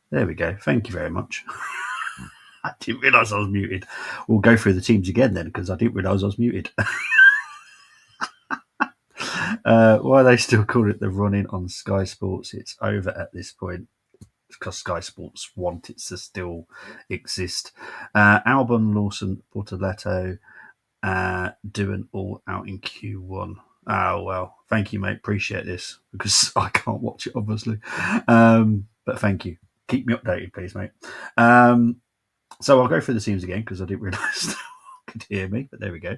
There we go. Thank you very much. I didn't realise I was muted. We'll go through the teams again then, because I didn't realise I was muted. Why they still call it the running on Sky Sports? It's over at this point because Sky Sports want it to still exist. Albon, Lawson, Portoletto doing all out in Q1. Oh, well, thank you, mate. Appreciate this because I can't watch it, obviously. But thank you. Keep me updated, please, mate. So I'll go through the teams again because I didn't realise could hear me, but there we go.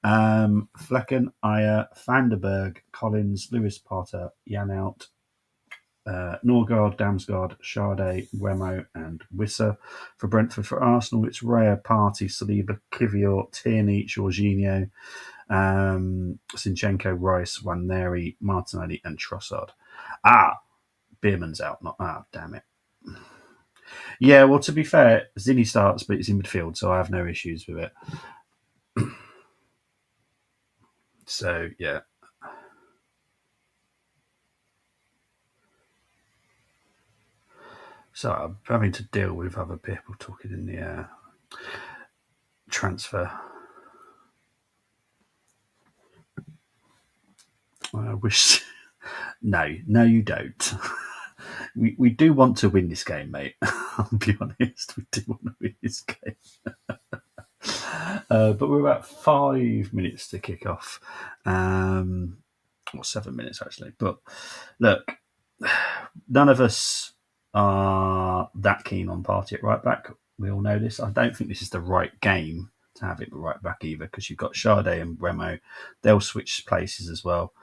Flecken, Ayer, Vanderberg, Collins, Lewis Potter, Janout, Norgard, Damsgaard, Sade, Wemo, and Wisser. For Brentford, for Arsenal, it's Raya, Party, Saliba, Kivior, Tierney, Jorginho, Sinchenko, Rice, Waneri, Martinelli, and Trossard. Bierman's out. Damn it. Yeah, well, to be fair, Zinni starts, but it's in midfield, so I have no issues with it. So, yeah. So I'm having to deal with other people talking in the transfer. I wish. No, you don't. we do want to win this game, mate. I'll be honest, we do want to win this game. But we're about 5 minutes to kick off. Or 7 minutes, actually. But look, none of us are that keen on Partey at right back. We all know this. I don't think this is the right game to have it at right back either because you've got Sade and Remo. They'll switch places as well.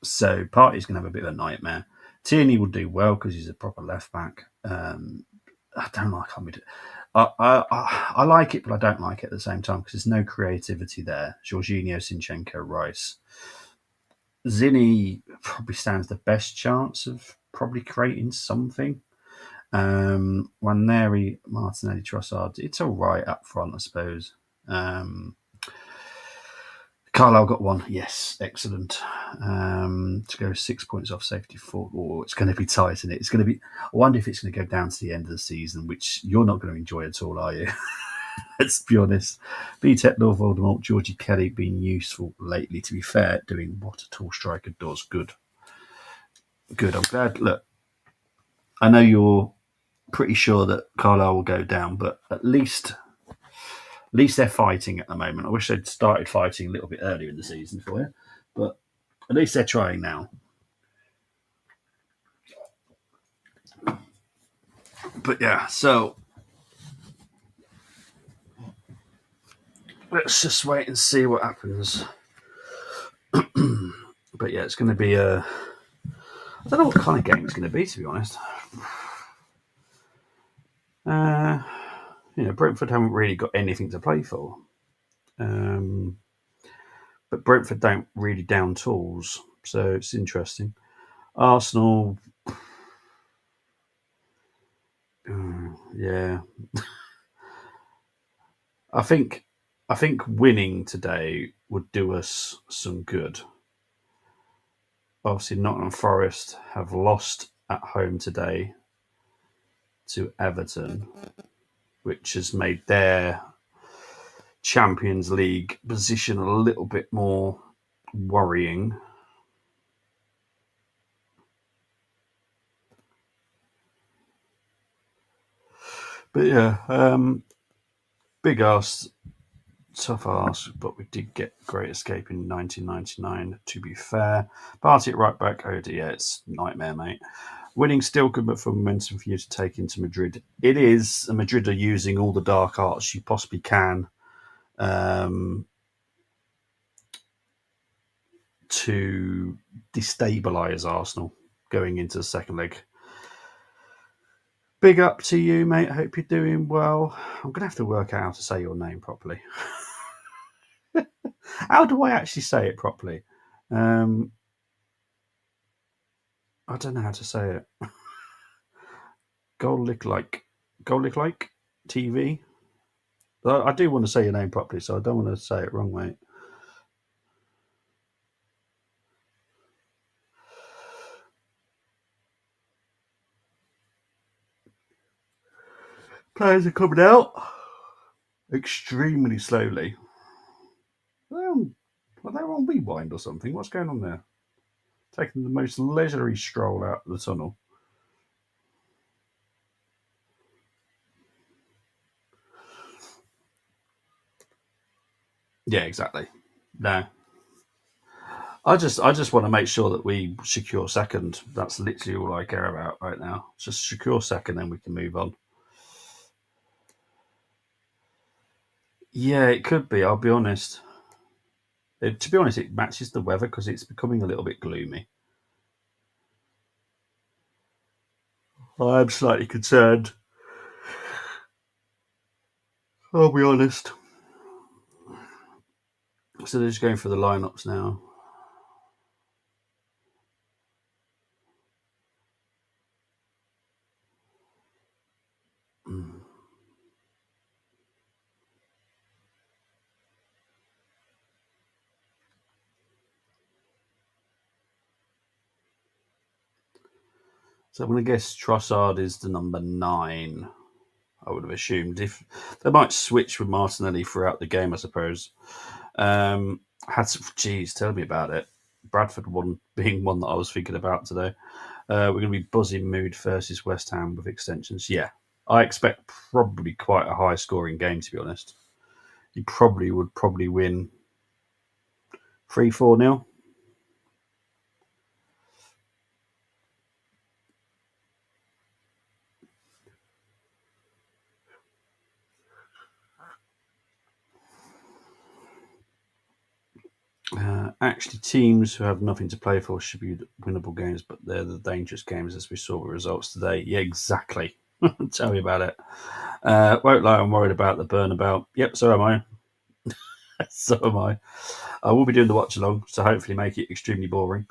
So Partey's going to have a bit of a nightmare. Tierney will do well because he's a proper left back. I don't like Hamid. I like it, but I don't like it at the same time because there's no creativity there. Jorginho, Sinchenko, Rice. Zinni probably stands the best chance of probably creating something. Waneri, Martinelli, Trossard, it's all right up front, I suppose. Carlisle got one. Yes, excellent. To go 6 points off safety four. Oh, it's going to be tight, isn't it? It's going to be. I wonder if it's going to go down to the end of the season, which you're not going to enjoy at all, are you? Let's be honest. BTEC, Lord Voldemort, Georgie Kelly been useful lately, to be fair, doing what a tall striker does. Good. I'm glad. Look, I know you're pretty sure that Carlisle will go down, but at least they're fighting at the moment. I wish they'd started fighting a little bit earlier in the season for you, but at least they're trying now. But yeah, so let's just wait and see what happens. But yeah, it's going to be a. I don't know what kind of game it's going to be, to be honest. Brentford haven't really got anything to play for. But Brentford don't really down tools, so it's interesting. Arsenal, yeah. I think winning today would do us some good. Obviously, Nottingham Forest have lost at home today to Everton, which has made their Champions League position a little bit more worrying. But yeah, big ass, tough ass, but we did get Great Escape in 1999, to be fair. Party at right back, oh dear, it's nightmare, mate. Winning still good, but for momentum for you to take into Madrid. It is. Madrid are using all the dark arts you possibly can to destabilise Arsenal going into the second leg. Big up to you, mate. Hope you're doing well. I'm going to have to work out how to say your name properly. How do I actually say it properly? I don't know how to say it. Golik like TV. I do want to say your name properly, so I don't want to say it wrong, mate. Players are coming out extremely slowly. They're on rewind or something. What's going on there? Taking the most leisurely stroll out of the tunnel. Yeah, exactly. No, I just want to make sure that we secure second. That's literally all I care about right now. Just secure second, then we can move on. Yeah, it could be. I'll be honest. To be honest, it matches the weather because it's becoming a little bit gloomy. I'm slightly concerned. I'll be honest. So they're just going for the lineups now. Mm. So I'm going to guess Trossard is the number 9. I would have assumed if they might switch with Martinelli throughout the game, I suppose. Geez, tell me about it. Bradford one being one that I was thinking about today. We're going to be buzzing mood versus West Ham with extensions. Yeah, I expect probably quite a high scoring game, to be honest. You probably would win 3-4 nil. Actually, teams who have nothing to play for should be winnable games, but they're the dangerous games, as we saw with results today. Yeah, exactly. Tell me about it. Won't lie, I'm worried about the burnabout. Yep, so am I. So am I. I will be doing the watch along, so hopefully make it extremely boring.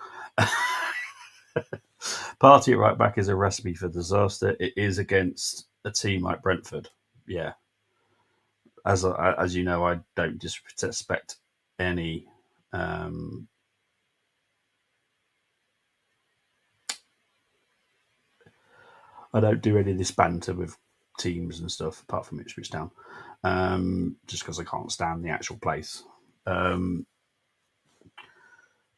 Party at right back is a recipe for disaster. It is against a team like Brentford. Yeah, as you know, I don't disrespect any. Um, I don't do any of this banter with teams and stuff apart from Ipswich Town, just because I can't stand the actual place. Um,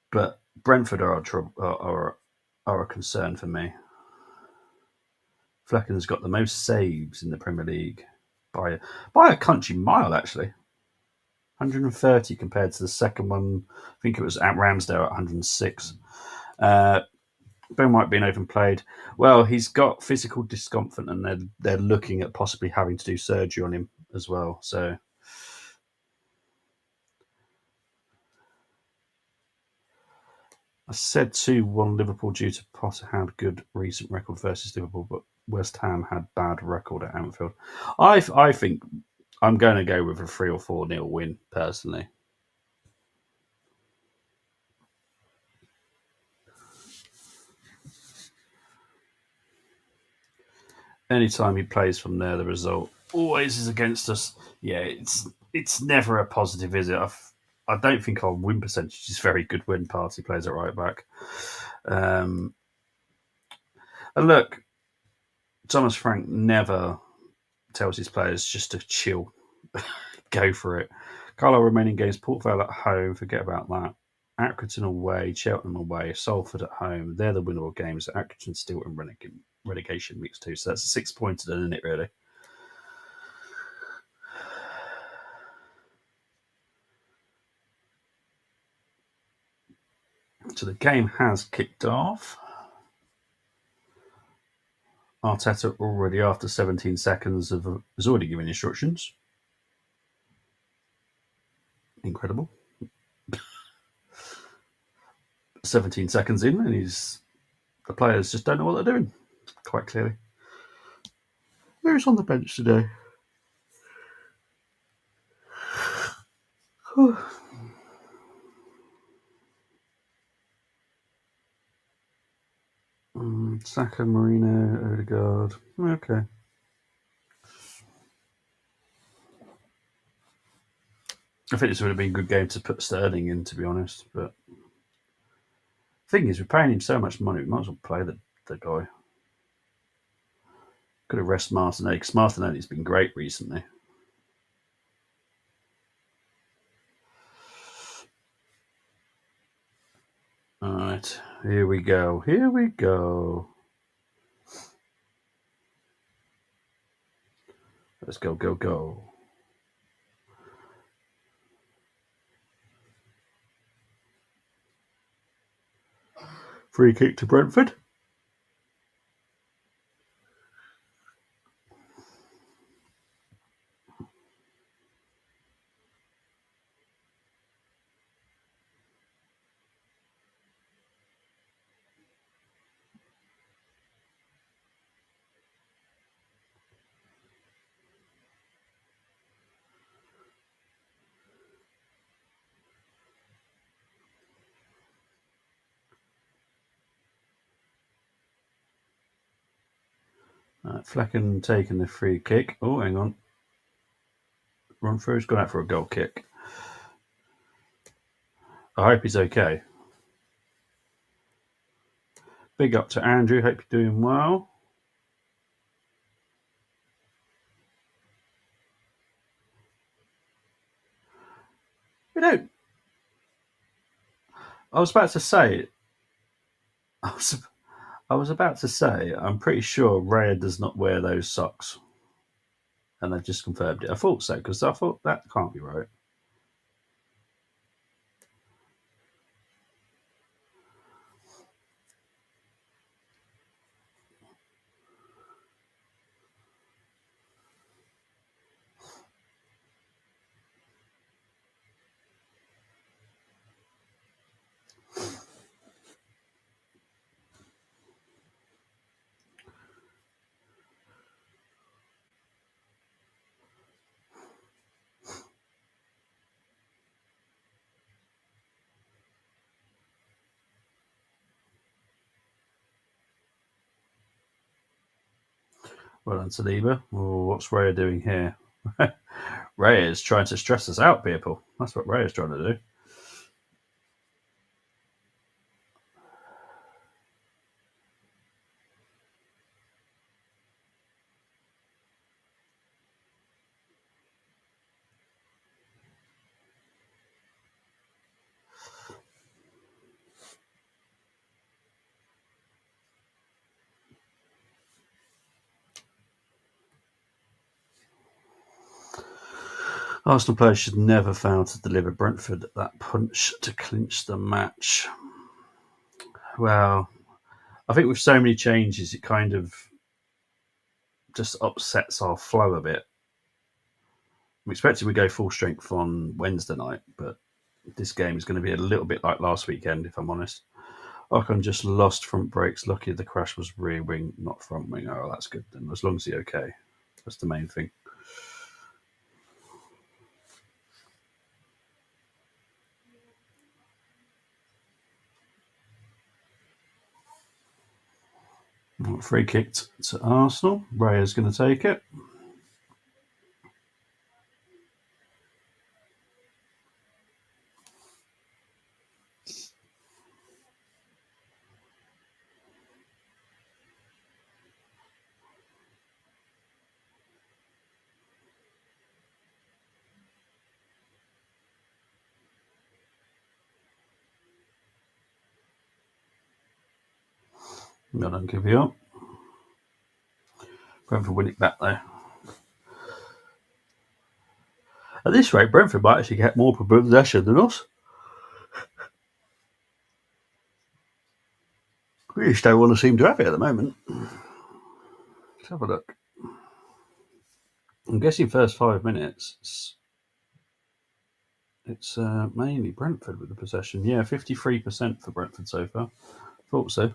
but Brentford are a concern for me. Flecken's got the most saves in the Premier League by a country mile, actually. 130 compared to the second one. I think it was at Ramsdale at 106. Uh, Ben White being open played. Well, he's got physical discomfort, and they're looking at possibly having to do surgery on him as well. So I said 2-1 Liverpool due to Potter had good recent record versus Liverpool, but West Ham had bad record at Anfield. I think I'm going to go with a 3 or 4 nil win personally. Anytime he plays from there, the result always is against us. Yeah, it's never a positive, is it? I don't think our win percentage is very good when Party plays at right back. Um, and look, Thomas Frank never tells his players just to chill, go for it. Carlo remaining games, Port Vale at home, forget about that. Accrington away, Cheltenham away, Salford at home. They're the winnable games. Accrington still in relegation mix too. So that's a 6-pointer, then, isn't it, really? So the game has kicked off. Arteta already, after 17 seconds, has already given instructions. Incredible. 17 seconds in, and the players just don't know what they're doing, quite clearly. Who's on the bench today? Saka, Marino, Odegaard. Okay. I think this would have been a good game to put Sterling in, to be honest. But the thing is, we're paying him so much money, we might as well play the guy. Could have rested Martinelli because Martinelli's been great recently. All right, here we go. Here we go. Let's go, go, go. Free kick to Brentford. Flecken taking the free kick. Oh, hang on. Run through's gone out for a goal kick. I hope he's okay. Big up to Andrew. Hope you're doing well. You know, I was about to say, I was about to say, I'm pretty sure Raya does not wear those socks. And they've just confirmed it. I thought so, because I thought that can't be right. Well done, Saliba. Oh, what's Raya doing here? Raya is trying to stress us out, people. That's what Raya is trying to do. Arsenal players should never fail to deliver Brentford that punch to clinch the match. Well, I think with so many changes, it kind of just upsets our flow a bit. I'm expecting we go full strength on Wednesday night, but this game is going to be a little bit like last weekend, if I'm honest. Ocon just lost front brakes. Lucky the crash was rear wing, not front wing. Oh, that's good then. As long as he's okay. That's the main thing. Free kicked to Arsenal. Raya's going to take it. I don't give you up. Brentford win it back though. At this rate, Brentford might actually get more possession than us. We just don't want to seem to have it at the moment. Let's have a look. I'm guessing first 5 minutes, it's mainly Brentford with the possession. Yeah, 53% for Brentford so far. Thought so.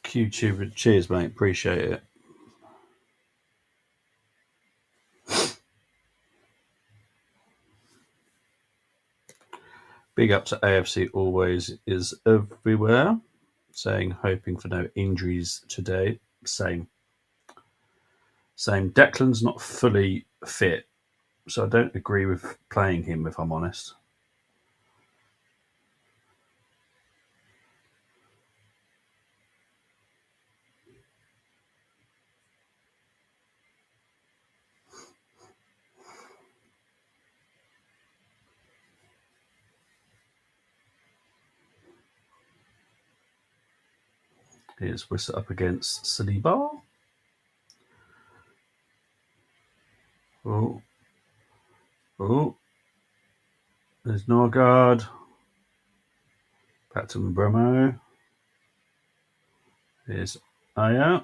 QTube, cheers, mate. Appreciate it. Big up to AFC always is everywhere. Saying hoping for no injuries today. Same. Same. Declan's not fully fit, so I don't agree with playing him, if I'm honest. Here's Wissa up against Saliba. Oh, oh, there's Norgard. Back to Bremo. Here's Aya.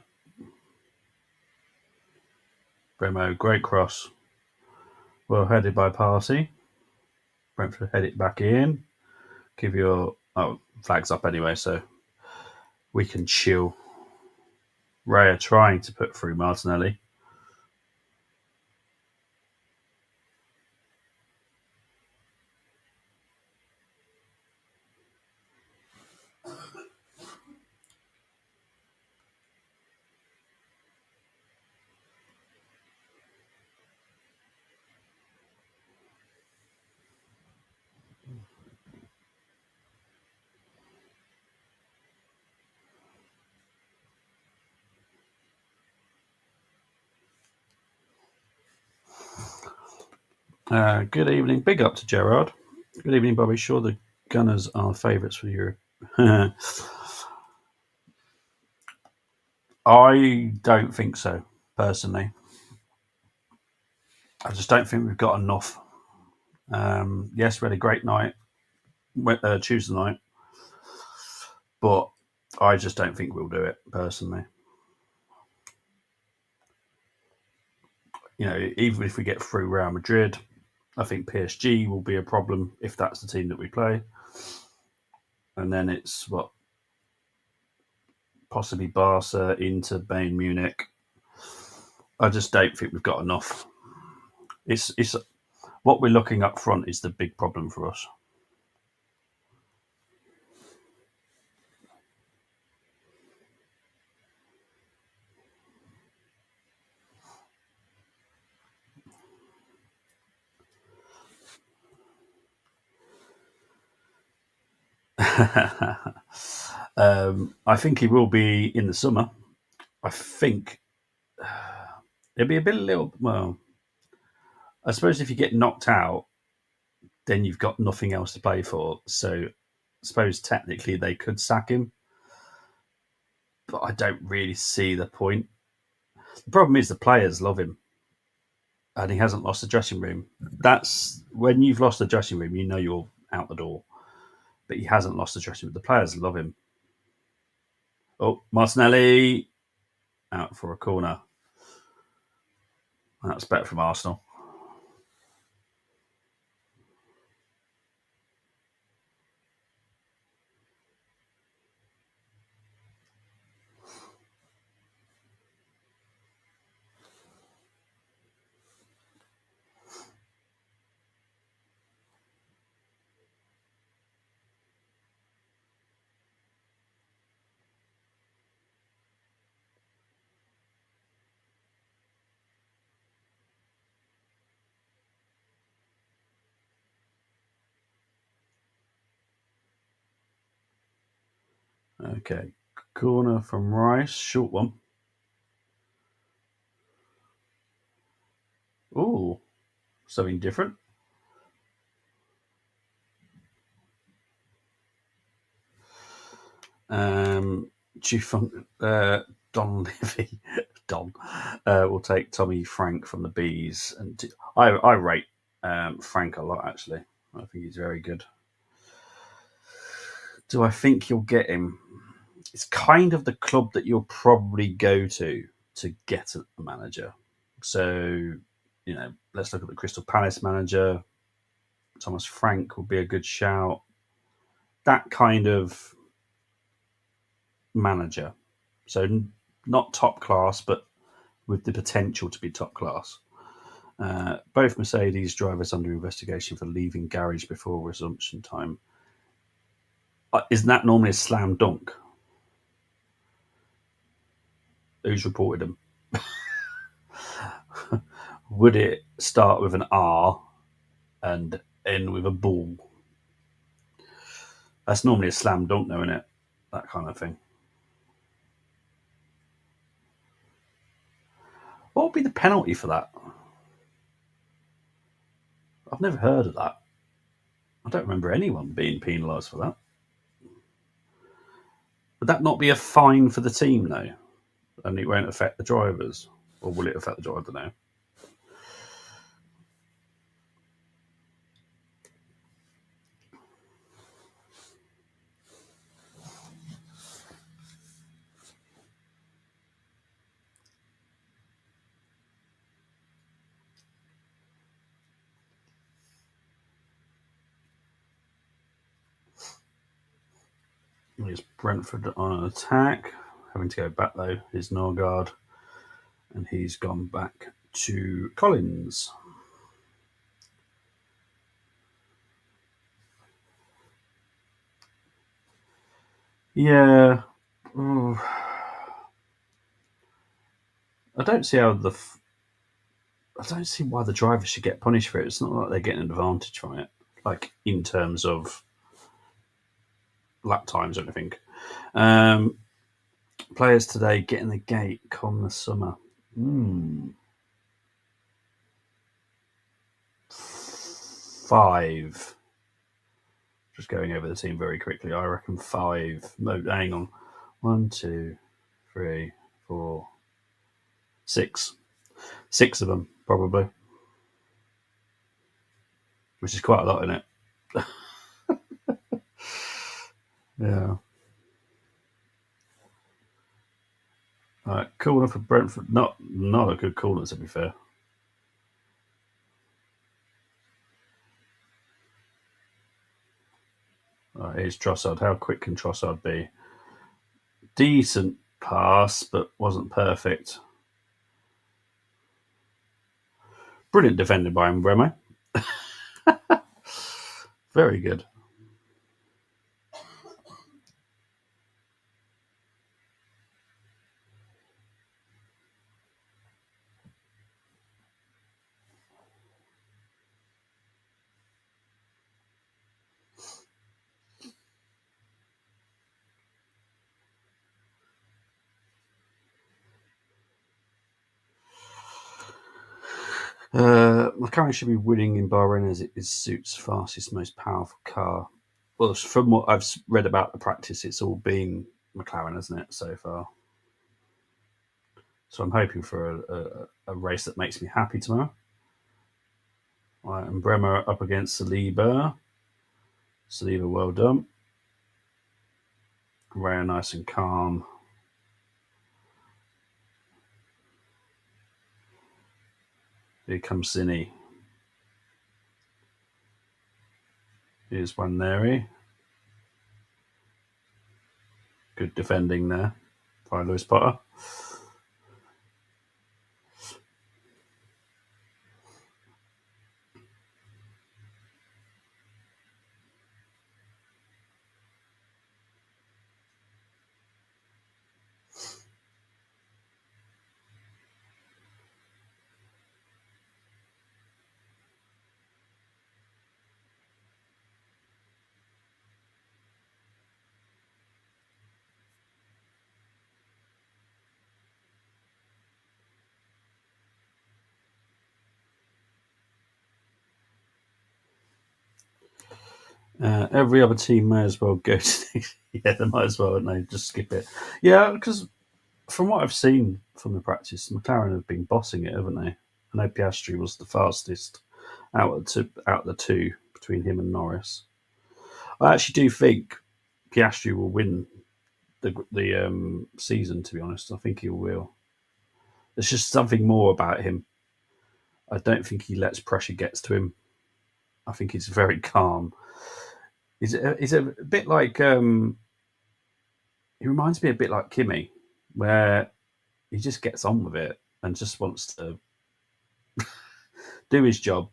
Bremo, great cross. Well headed by Party. Brentford head it back in. Give your flags up anyway, so we can chill. Raya trying to put through Martinelli. Good evening. Big up to Gerard. Good evening, Bobby. Sure, the Gunners are favourites for Europe. I don't think so, personally. I just don't think we've got enough. Yes, we had a great night, Tuesday night, but I just don't think we'll do it, personally. Even if we get through Real Madrid, I think PSG will be a problem if that's the team that we play. And then it's possibly Barca, Inter, Bayern Munich. I just don't think we've got enough. It's what we're looking up front is the big problem for us. I think he will be in the summer. I think it'll be a little. Well, I suppose if you get knocked out, then you've got nothing else to play for. So, I suppose technically they could sack him, but I don't really see the point. The problem is the players love him, and he hasn't lost the dressing room. That's when you've lost the dressing room, you know you're out the door. But he hasn't lost the dressing room. The players love him. Oh, Martinelli out for a corner. That's better from Arsenal. Okay, corner from Rice, short one. Oh, something different. Don Levy, Don will take Tommy Frank from the Bees, and I rate Frank a lot actually. I think he's very good. Do I think you'll get him? It's kind of the club that you'll probably go to get a manager. So, let's look at the Crystal Palace manager. Thomas Frank would be a good shout. That kind of manager. So, not top class, but with the potential to be top class. Both Mercedes drivers under investigation for leaving garage before resumption time. Isn't that normally a slam dunk? Who's reported them? Would it start with an R and end with a ball? That's normally a slam dunk, though, isn't it? That kind of thing. What would be the penalty for that? I've never heard of that. I don't remember anyone being penalised for that. Would that not be a fine for the team, though? And it won't affect the drivers? Or will it affect the driver? I don't know. Here's Brentford on an attack. Having to go back, though, is Norgard. And he's gone back to Collins. Yeah. Ooh. I don't see how I don't see why the driver should get punished for it. It's not like they're getting an advantage from it, like in terms of lap times or anything. Players today getting the gate come the summer. 5. Just going over the team very quickly. I reckon 5. No, hang on. 1, 2, 3, 4, 6. 6 of them, probably. Which is quite a lot, isn't it? Yeah. Corner for Brentford. Not a good corner, to be fair. Here's Trossard. How quick can Trossard be? Decent pass, but wasn't perfect. Brilliant defending by Mbeumo. Very good. McLaren should be winning in Bahrain as it is Suit's fastest, most powerful car. Well, from what I've read about the practice, it's all been McLaren, hasn't it, so far? So I'm hoping for a race that makes me happy tomorrow. Right, and Bremer up against Saliba. Saliba, well done. Very nice and calm. Here comes Zinni. Here's Waneri. Good defending there by Lewis Potter. Every other team may as well go to. Yeah, they might as well, wouldn't they? Just skip it. Yeah, because from what I've seen from the practice, McLaren have been bossing it, haven't they? I know Piastri was the fastest out of the two between him and Norris. I actually do think Piastri will win the season. To be honest, I think he will. There's just something more about him. I don't think he lets pressure gets to him. I think he's very calm. He's a bit like he reminds me a bit like Kimi, where he just gets on with it and just wants to do his job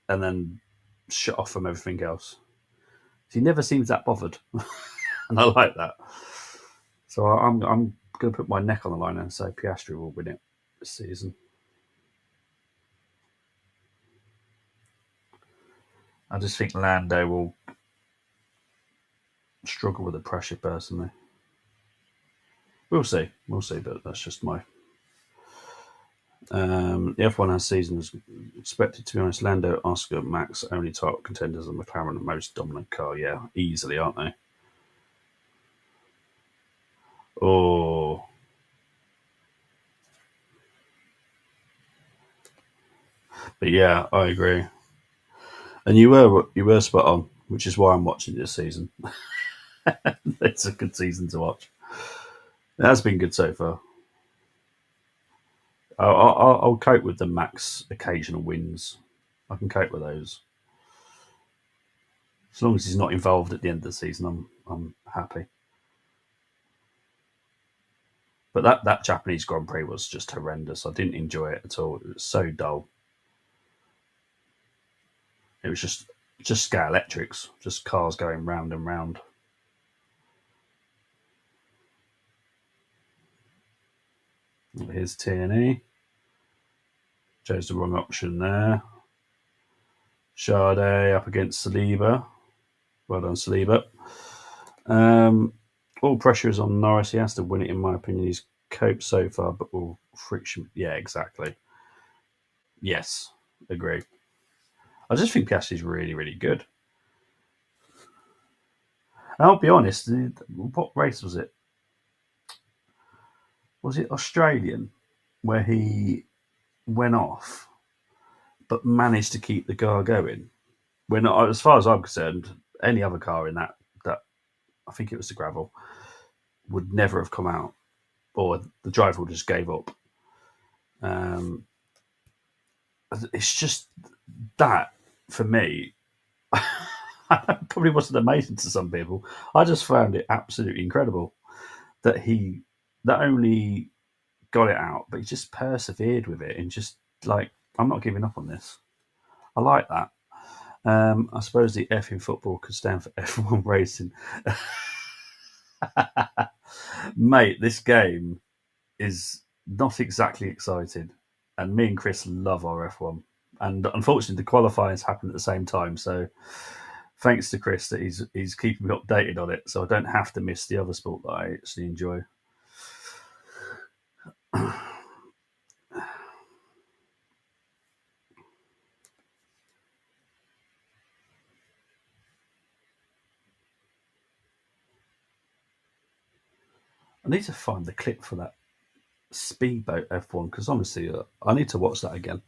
and then shut off from everything else. He never seems that bothered, and I like that. So I'm going to put my neck on the line and say Piastri will win it this season. I just think Lando will struggle with the pressure personally. We'll see. We'll see, but that's just my. The F1 has season as expected, to be honest. Lando, Oscar, Max, only title contenders, and McLaren, the most dominant car. Yeah, easily, aren't they? Oh, but yeah, I agree. And you were spot on, which is why I'm watching this season. It's a good season to watch. It has been good so far. I'll cope with the Max occasional wins. I can cope with those as long as he's not involved at the end of the season. I'm happy. But that Japanese Grand Prix was just horrendous. I didn't enjoy it at all. It was so dull. It was just scale electrics, just cars going round and round. Here's TNE. Chose the wrong option there. Sade up against Saliba. Well done, Saliba. All pressure is on Norris. He has to win it, in my opinion. He's coped so far, but all friction. Yeah, exactly. Yes, agree. I just think Piastri's really, really good. And I'll be honest. What race was it? Was it Australian where he went off but managed to keep the car going? When, as far as I'm concerned, any other car in that I think it was the gravel would never have come out, or the driver would just gave up. Um, it's just that for me, probably wasn't amazing to some people. I just found it absolutely incredible that he not only got it out, but he just persevered with it and just like, I'm not giving up on this. I like that. I suppose the F in football could stand for F1 racing. Mate, this game is not exactly exciting. And me and Chris love our F1. And unfortunately, the qualifiers happen at the same time. So thanks to Chris that he's keeping me updated on it, so I don't have to miss the other sport that I actually enjoy. I need to find the clip for that speedboat F1 because honestly, I need to watch that again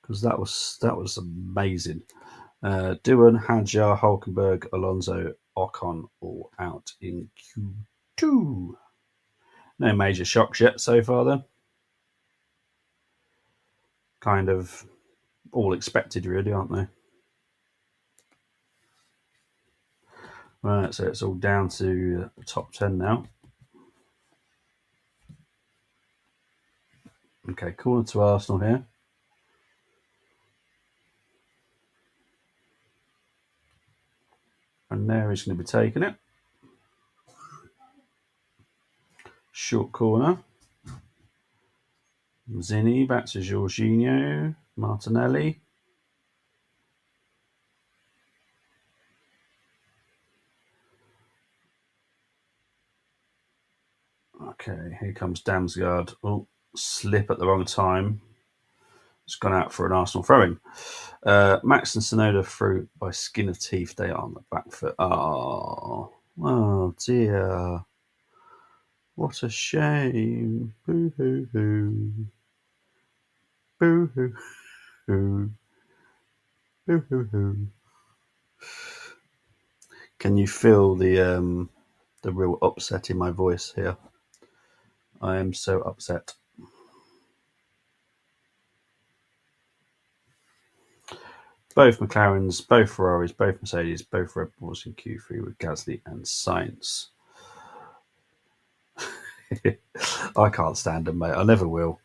because that was amazing. Doohan, Hadjar, Hulkenberg, Alonso, Ocon all out in Q2. No major shocks yet so far, then. Kind of all expected, really, aren't they? Right, so it's all down to the top 10 now. Okay, corner to Arsenal here. And there he's going to be taking it. Short corner. Zinni back to Jorginho. Martinelli. Okay, here comes Damsgaard. Oh, slip at the wrong time. It's gone out for an Arsenal throwing. Max and Sonoda through by skin of teeth. They are on the back foot. Oh dear. What a shame. Boo hoo hoo. Boo hoo hoo. Boo hoo hoo. Can you feel the real upset in my voice here? I am so upset. Both McLarens, both Ferraris, both Mercedes, both Red Bulls in Q3 with Gasly and Sainz. I can't stand them, mate. I never will.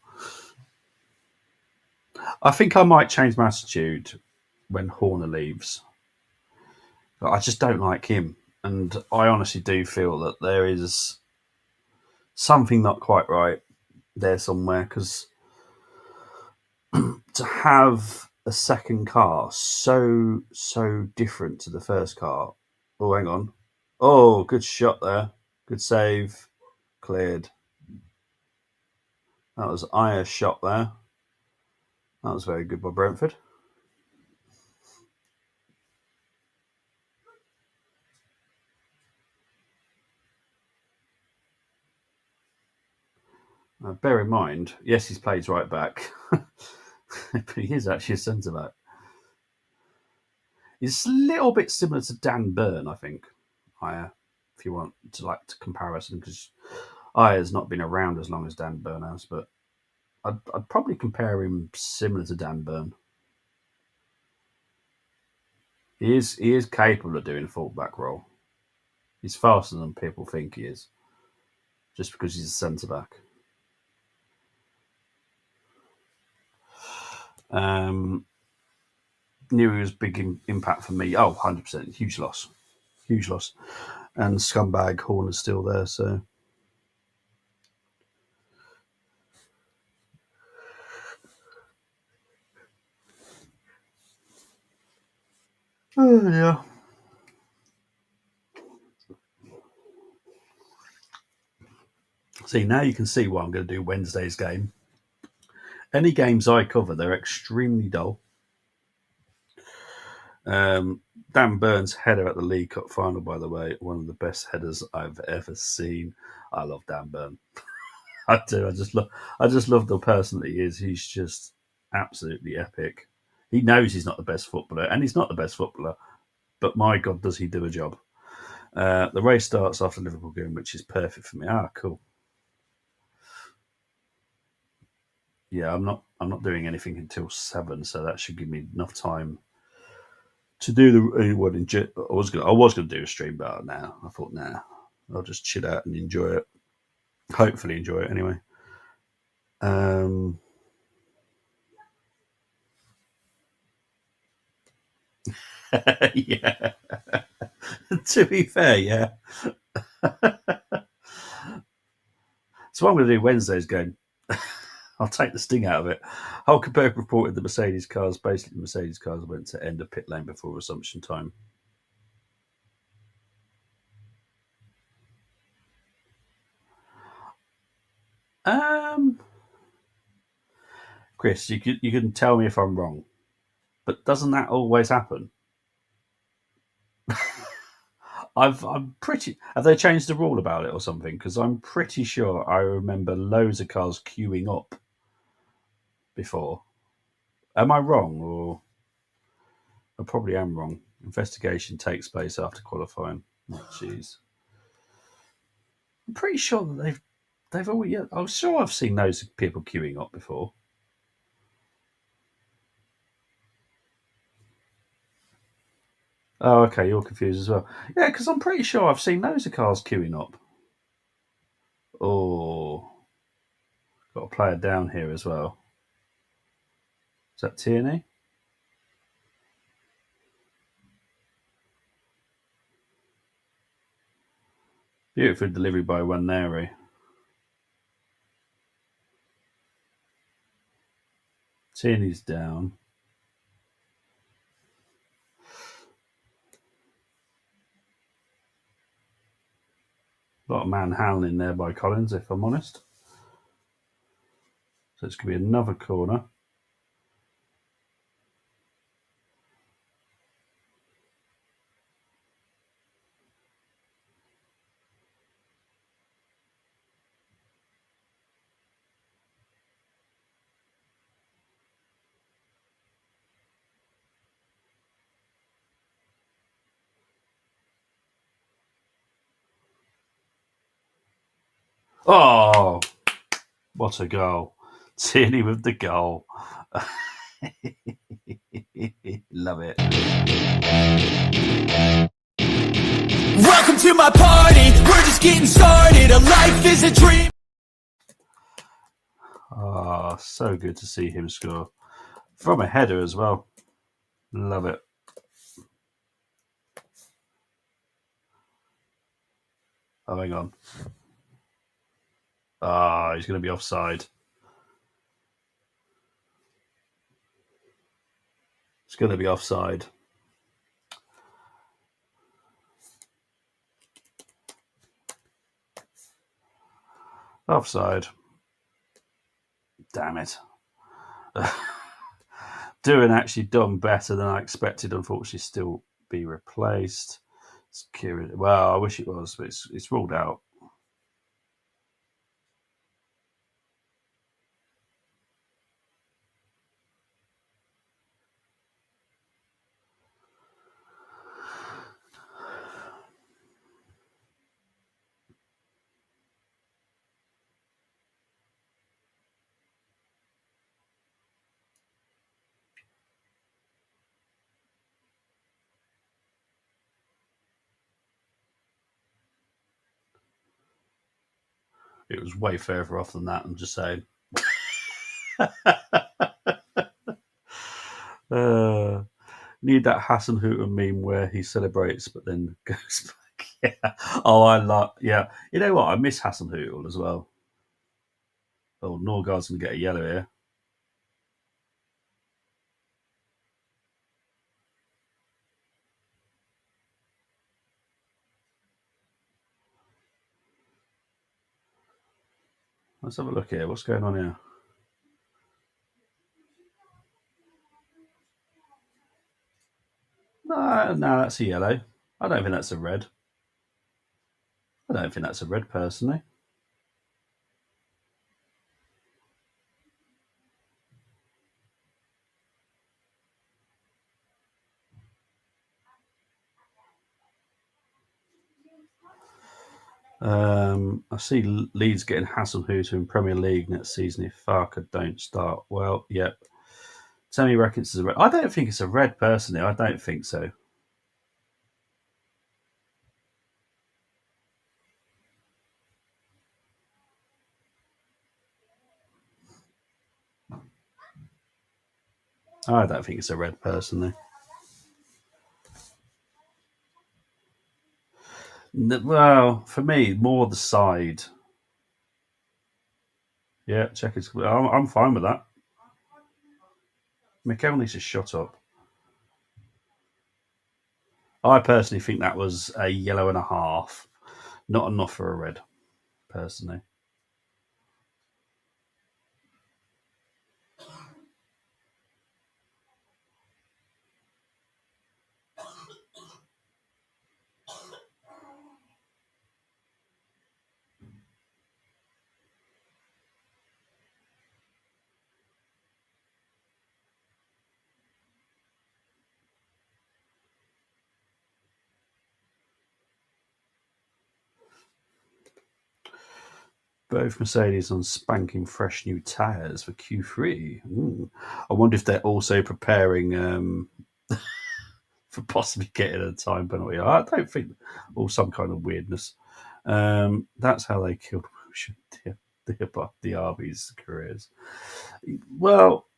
I think I might change my attitude when Horner leaves. But I just don't like him. And I honestly do feel that there is something not quite right there somewhere because to have a second car so different to the first car. Oh, hang on. Oh, good shot there. Good save. Cleared. That was Aya's shot there. That was very good by Brentford. Bear in mind, yes, he's played right back, but he is actually a centre back. He's a little bit similar to Dan Burn, I think. Aya, if you want to like to comparison, because Aya's not been around as long as Dan Burn has, but I'd probably compare him similar to Dan Burn. He is capable of doing a fullback role. He's faster than people think he is, just because he's a centre back. Knew he was big impact for me. Oh, 100%. Huge loss. Huge loss. And Scumbag Horner's still there, so. Oh, yeah. See, now you can see why I'm going to do Wednesday's game. Any games I cover, they're extremely dull. Dan Burns' header at the League Cup final, by the way, one of the best headers I've ever seen. I love Dan Burn. I do. I just love the person that he is. He's just absolutely epic. He knows he's not the best footballer, and he's not the best footballer. But my God, does he do a job? The race starts after the Liverpool game, which is perfect for me. Cool. Yeah, I'm not doing anything until 7, so that should give me enough time to do the what in. I was gonna do a stream, but now I thought, I'll just chill out and enjoy it. Hopefully, enjoy it anyway. Um, yeah. To be fair, yeah. So what I'm going to do Wednesday's game. I'll take the sting out of it. Hulkenberg reported the Mercedes cars. Basically, the Mercedes cars went to end of pit lane before resumption time. Um, Chris, you can tell me if I'm wrong, but doesn't that always happen? I'm pretty. Have they changed the rule about it or something? Because I'm pretty sure I remember loads of cars queuing up before. Am I wrong, or I probably am wrong? Investigation takes place after qualifying. Oh, jeez. I'm pretty sure that they've always. Yeah, I'm sure I've seen loads of people queuing up before. Oh, okay, you're confused as well. Yeah, because I'm pretty sure I've seen loads of cars queuing up. Oh, got a player down here as well. Is that Tierney? Beautiful delivery by Waneri. Tierney's down. A lot of manhandling there by Collins, if I'm honest. So it's going to be another corner. Oh, what a goal. Tierney with the goal. Love it. Welcome to my party. We're just getting started. A life is a dream. So good to see him score. From a header as well. Love it. Oh, hang on. He's going to be offside. It's going to be offside. Offside. Damn it. Doing actually done better than I expected. Unfortunately, still be replaced. It's Kieran. Well, I wish it was, but it's ruled out. It was way further off than that. I'm just saying. Need that Hasenhuttl meme where he celebrates but then goes back. Yeah. Oh, I love. Yeah. You know what? I miss Hasenhuttl as well. Oh, Norgard's gonna get a yellow here. Let's have a look here. What's going on here? No, that's a yellow. I don't think that's a red. I don't think that's a red, personally. I see Leeds getting Hasenhuttl in Premier League next season if Farker don't start. Well, yep. Sammy reckons it's a red. I don't think it's a red, personally. I don't think so. I don't think it's a red, personally. Well, for me, more the side. Yeah, check it. I'm fine with that. Mikel needs to shut up. I personally think that was a yellow and a half. Not enough for a red, personally. Both Mercedes on spanking fresh new tyres for Q3. I wonder if they're also preparing for possibly getting a time penalty. I don't think, or some kind of weirdness. That's how they killed the Arby's careers. Well,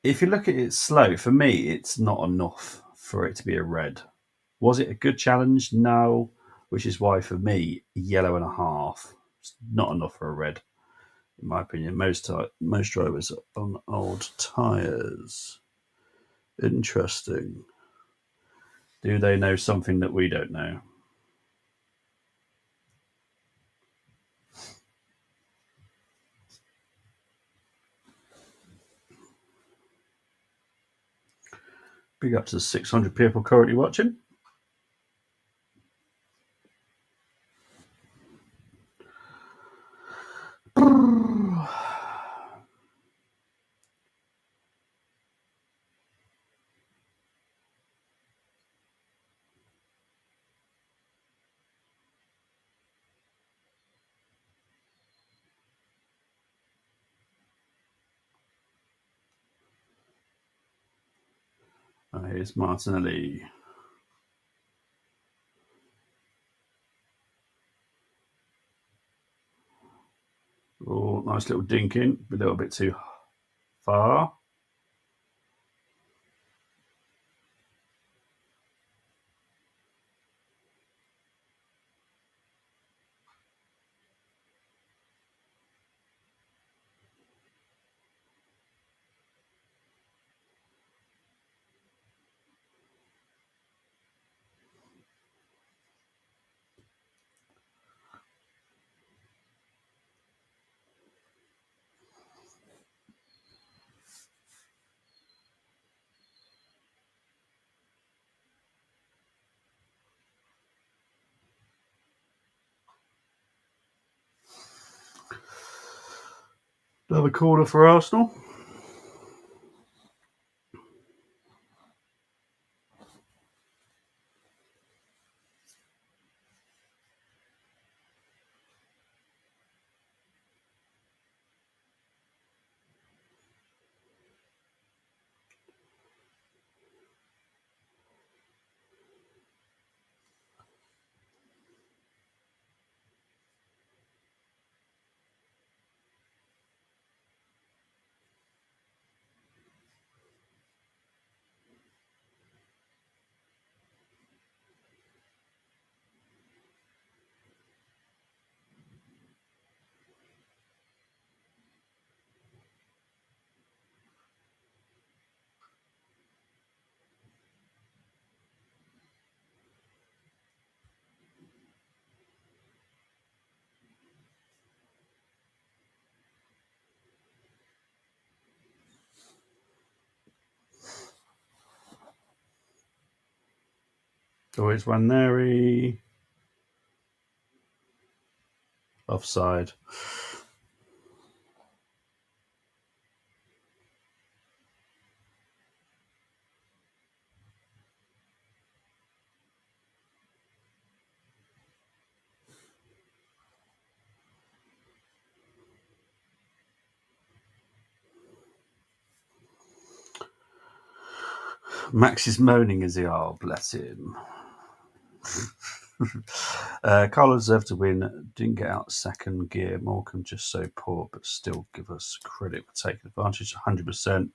if you look at it slow, for me, it's not enough for it to be a red. Was it a good challenge? No, which is why for me, yellow and a half. It's not enough for a red, in my opinion. Most drivers on old tyres. Interesting. Do they know something that we don't know? Big up to the 600 people currently watching. Here's Martinelli. Oh, nice little dink in, a little bit too far. Another corner for Arsenal. Always Waneri. Offside. Max is moaning as he, oh, bless him. Carlo deserved to win. Didn't get out second gear. Morecambe just so poor, but still give us credit for taking advantage. 100%.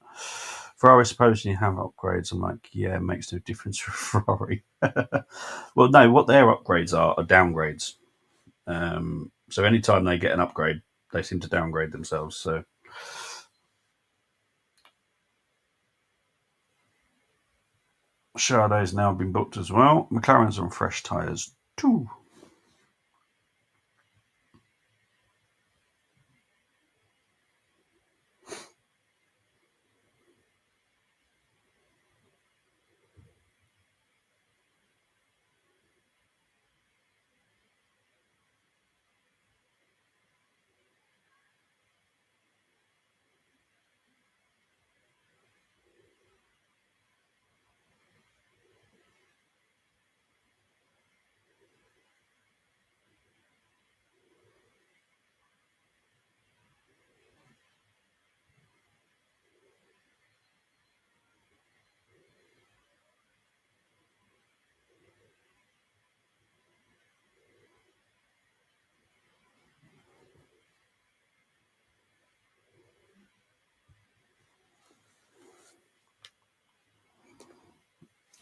Ferrari, supposing you have upgrades. I'm like, yeah, it makes no difference for Ferrari. Well, no, what their upgrades are downgrades. So anytime they get an upgrade, they seem to downgrade themselves. So Chardonnay's now been booked as well. McLaren's on fresh tyres too.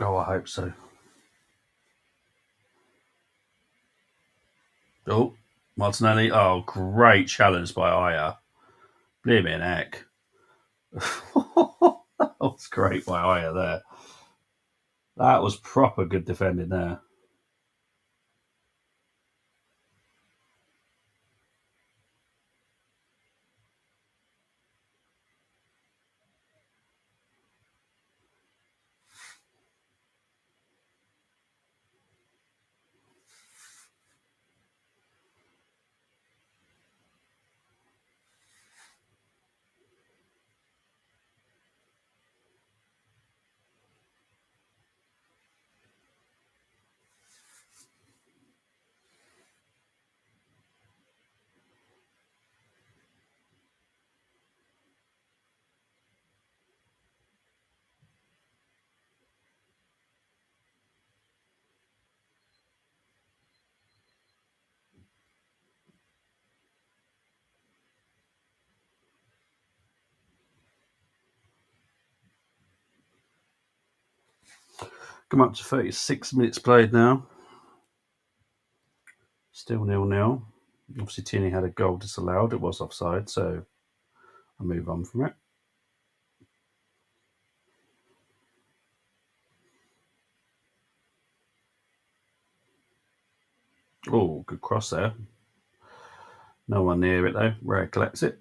Oh, I hope so. Oh, Martinelli. Oh, great challenge by Aya. Blimey heck. That was great by Aya there. That was proper good defending there. Come up to 36 minutes played now. Still 0-0. Obviously, Tierney had a goal disallowed. It was offside, so I move on from it. Oh, good cross there. No one near it though. Ray collects it.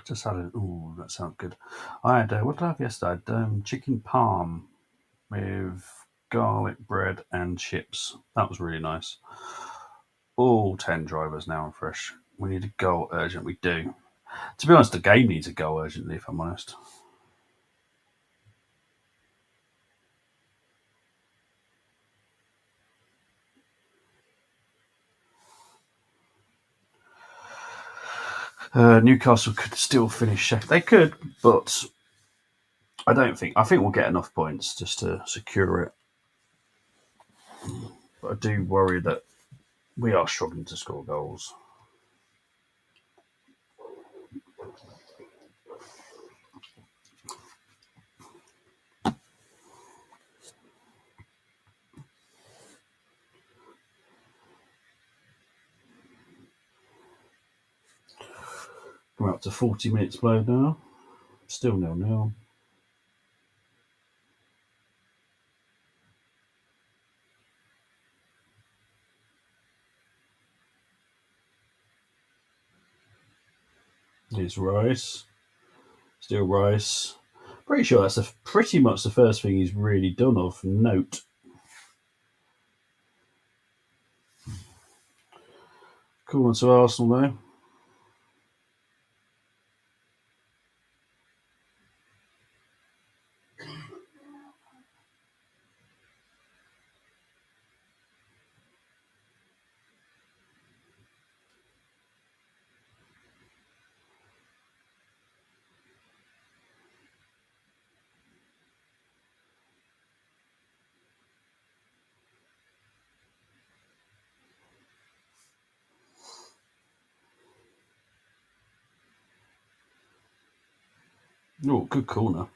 just had it. Oh, that sounds good. I had what did I have yesterday? I had chicken parm with garlic bread and chips. That was really nice. All 10 drivers now and fresh. We need a goal urgent. We do. To be honest, the game needs a goal urgently, if I'm honest. Newcastle could still finish second. They could, but I don't think. I think we'll get enough points just to secure it. But I do worry that we are struggling to score goals. We're up to 40 minutes played now. Still 0-0. Here's Rice. Still Rice. Pretty sure that's pretty much the first thing he's really done of note. Cool to Arsenal though. Oh, good corner.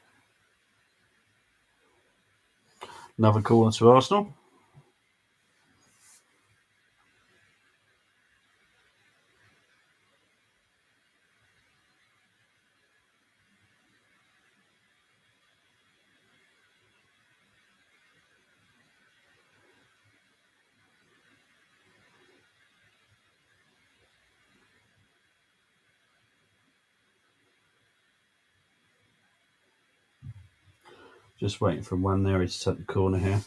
Another corner to Arsenal. Just waiting for one there to take the corner here.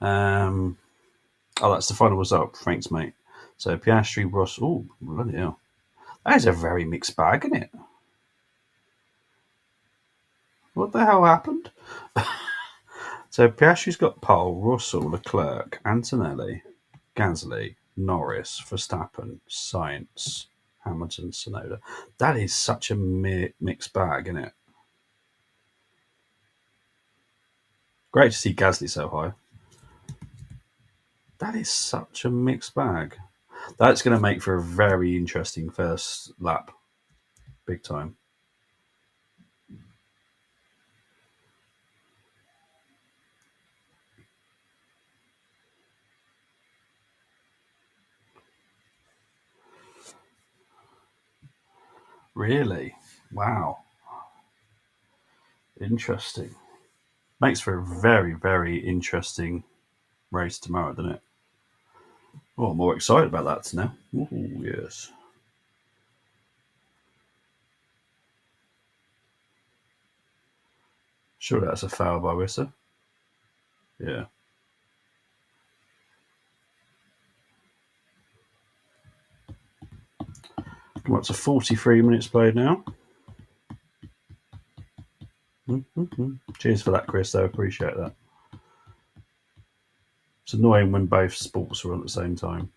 That's the final result. Thanks, mate. So Piastri, Ross. Oh, bloody hell. That is a very mixed bag, isn't it? What the hell happened? So Piastri's got Paul, Russell, Leclerc, Antonelli, Gasly, Norris, Verstappen, Sainz, Hamilton, Sonoda. That is such a mixed bag, isn't it? Great to see Gasly so high. That is such a mixed bag. That's going to make for a very interesting first lap. Big time. Really? Wow. Interesting. Makes for a very, very interesting race tomorrow, doesn't it? Oh, I'm more excited about that now. Oh, yes. Sure, that's a foul by Wissa. Yeah. Come up to 43 minutes played now. Mm-hmm. Cheers for that, Chris, though. Appreciate that. It's annoying when both sports are on at the same time.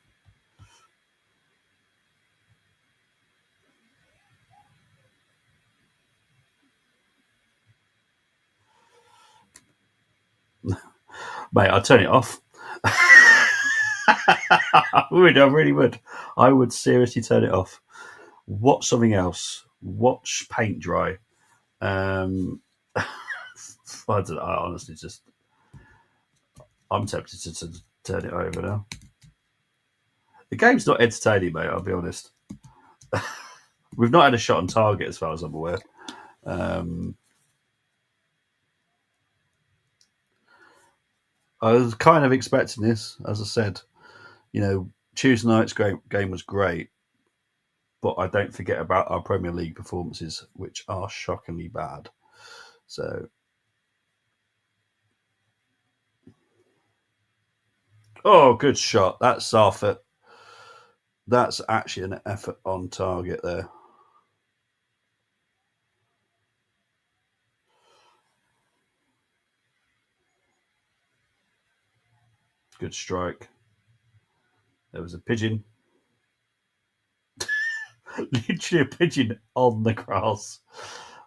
Mate, I'd turn it off. I really would. I would seriously turn it off. Watch something else. Watch paint dry. I don't know. I honestly just, I'm tempted to turn it over now. The game's not entertaining, mate. I'll be honest. We've not had a shot on target as far as I'm aware. I was kind of expecting this, as I said. Tuesday night's game was great, but I don't forget about our Premier League performances, which are shockingly bad. So, oh, good shot. That's off it. That's actually an effort on target there. Good strike. There was a pigeon. Literally a pigeon on the grass.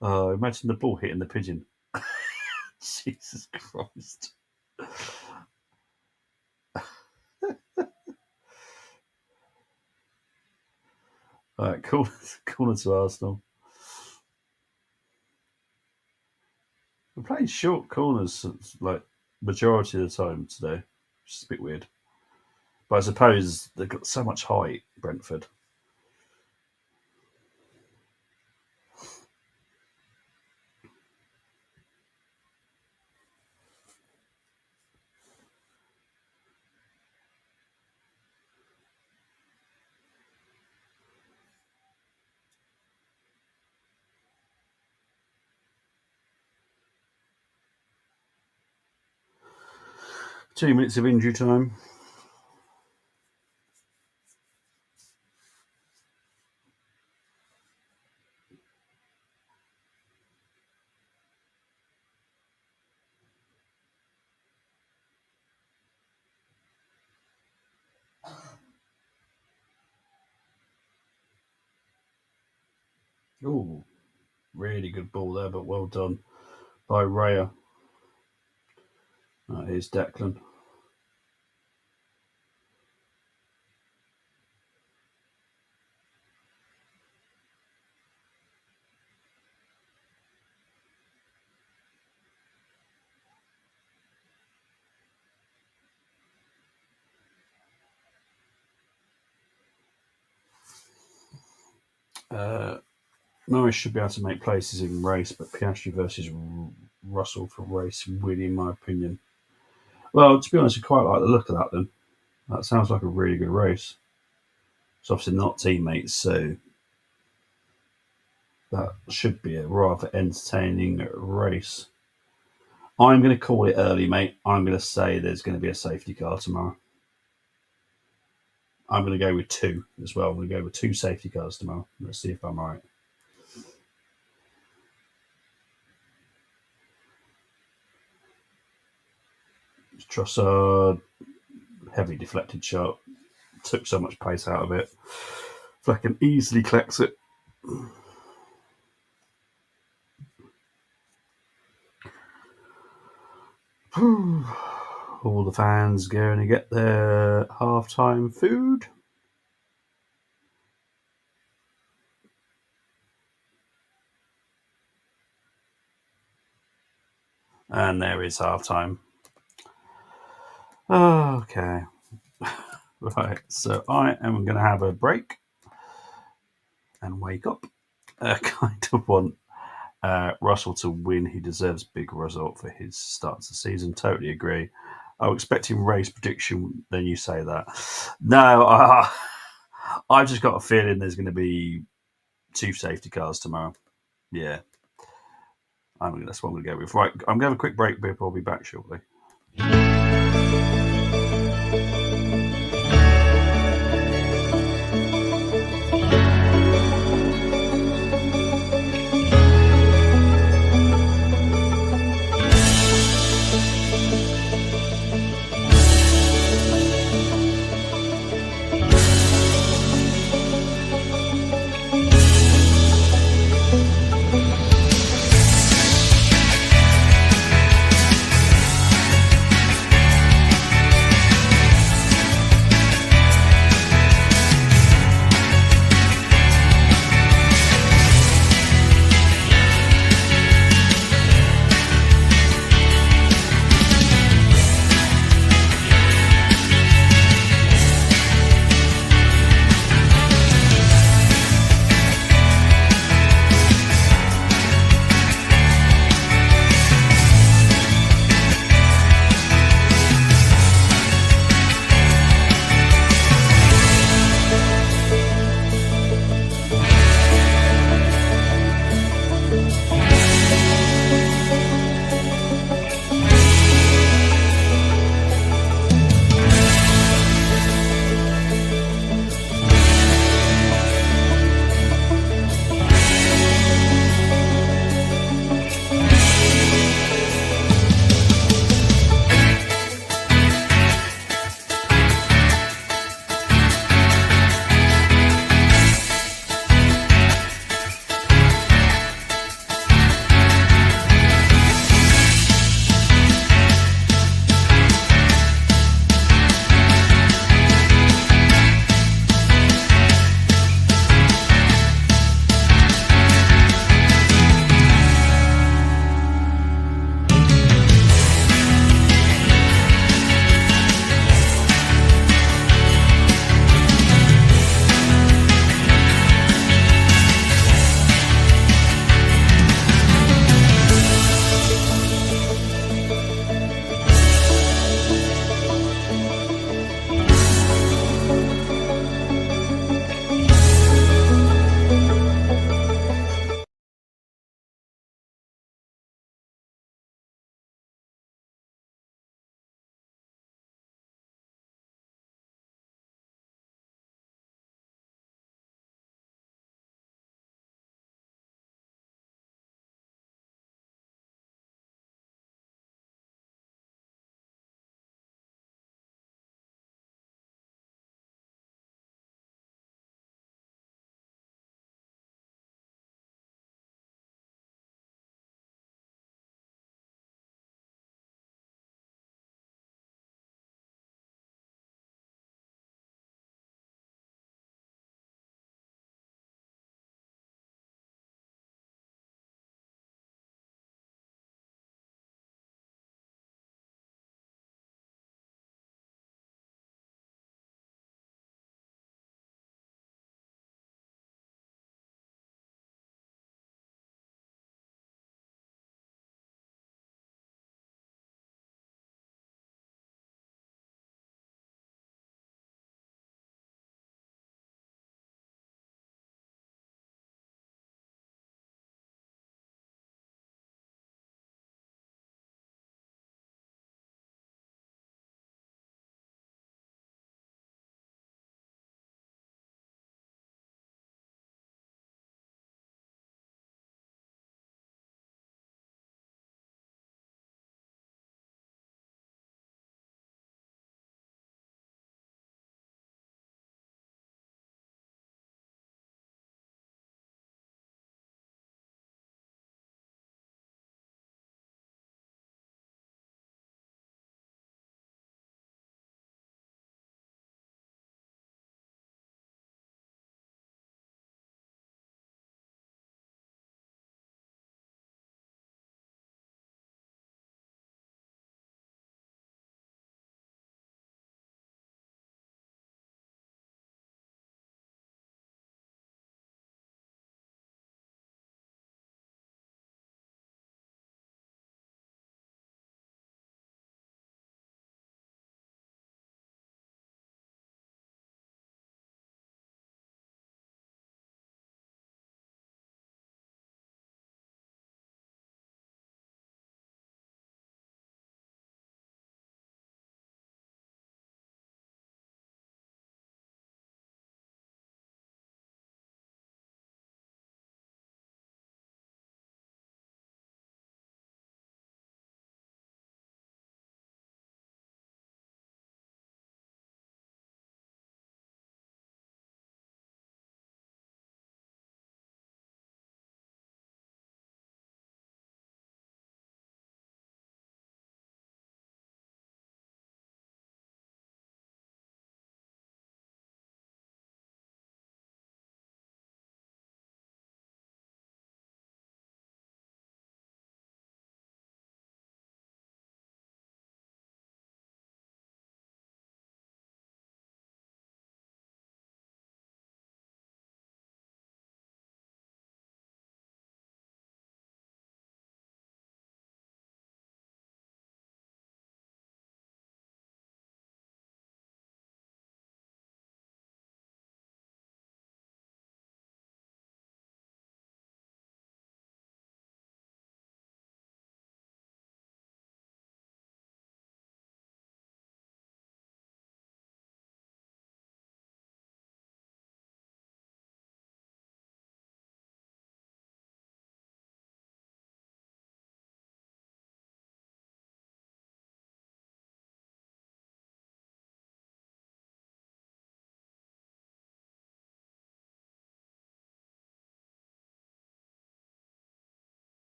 Oh, imagine the ball hitting the pigeon. Jesus Christ. All right, corner to Arsenal. We're playing short corners like majority of the time today, which is a bit weird. But I suppose they've got so much height, Brentford. Two minutes of injury time. Oh, really good ball there, but well done by Raya. Here's Declan. Norwich should be able to make places in race, but Piastri versus Russell for race, really, in my opinion. Well, to be honest, I quite like the look of that then. That sounds like a really good race. It's obviously not teammates, so that should be a rather entertaining race. I'm going to call it early, mate. I'm going to say there's going to be a safety car tomorrow. I'm going to go with two as well. I'm going to go with two safety cars tomorrow. Let's see if I'm right. Trossard, heavy deflected shot. Took so much pace out of it. Flecken easily collects it. All the fans going to get their half-time food. And there is half-time. Okay. Right, so I am going to have a break and wake up. I kind of want Russell to win. He deserves a big result for his start of the season. Totally agree. I was expecting race prediction, then you say that. No, I've just got a feeling there's going to be two safety cars tomorrow. Yeah. That's what I'm going to go with. Right, I'm going to have a quick break before I'll be back shortly.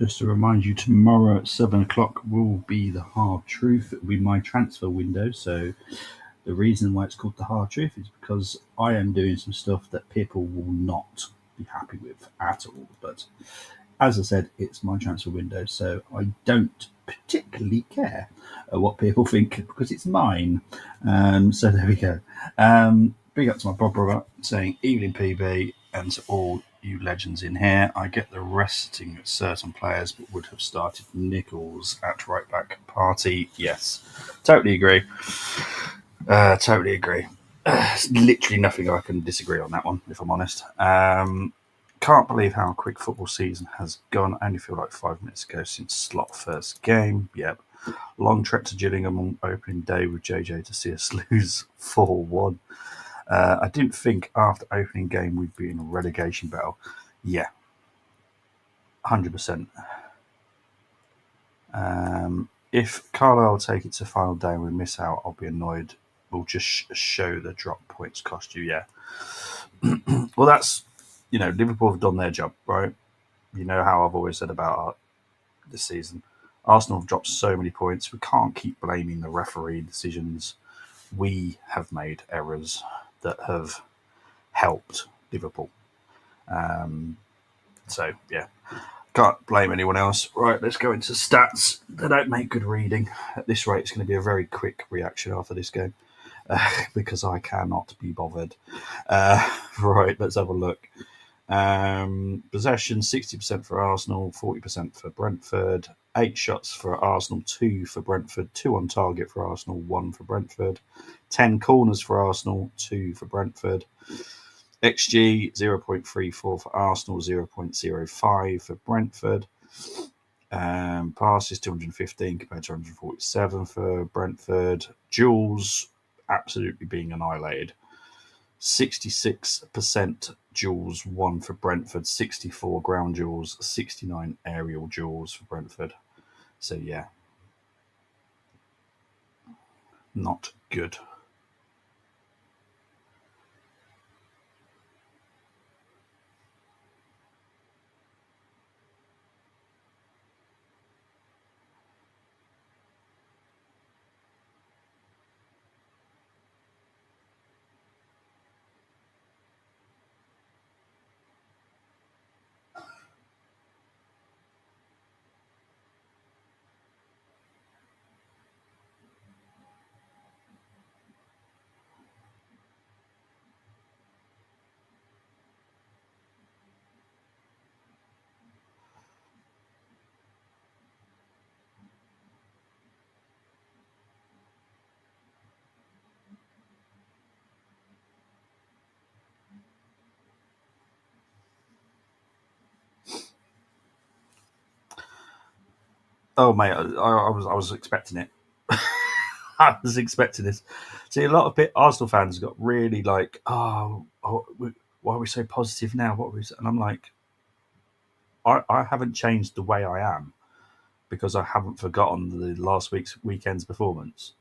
Just to remind you, tomorrow at 7 o'clock will be the hard truth. It will be my transfer window. So the reason why it's called the hard truth is because I am doing some stuff that people will not be happy with at all. But as I said, it's my transfer window, so I don't particularly care what people think because it's mine. So there we go. Big up to my Bob brother saying evening PB, and to all you legends in here. I get the resting certain players, but would have started Nichols at right back. Party, yes, totally agree. Totally agree. Literally nothing I can disagree on that one, if I'm honest. Can't believe how quick football season has gone. I only feel like 5 minutes ago since slot first game. Yep. Long trek to Gillingham on opening day with JJ to see us lose 4-1. I didn't think after opening game we'd be in a relegation battle. Yeah. 100%. If Carlisle take it to final day and we miss out, I'll be annoyed. We'll just show the drop points cost you. Yeah. Well, that's, Liverpool have done their job, right? You know how I've always said about this season. Arsenal have dropped so many points. We can't keep blaming the referee decisions. We have made errors that have helped Liverpool. So, yeah, can't blame anyone else. Right, let's go into stats. They don't make good reading. At this rate, it's going to be a very quick reaction after this game because I cannot be bothered. Right, let's have a look. Possession 60% for Arsenal, 40% for Brentford. 8 shots for Arsenal, 2 for Brentford. 2 on target for Arsenal, 1 for Brentford. 10 corners for Arsenal, 2 for Brentford. XG 0.34 for Arsenal, 0.05 for Brentford. Passes 215 compared to 147 for Brentford. Duels absolutely being annihilated. 66% duels won for Brentford, 64 ground duels, 69 aerial duels for Brentford. So, yeah, not good. Oh, mate, I was expecting it. I was expecting this. See, a lot of Arsenal fans got really like, why are we so positive now? And I'm like, I haven't changed the way I am because I haven't forgotten the last weekend's performance.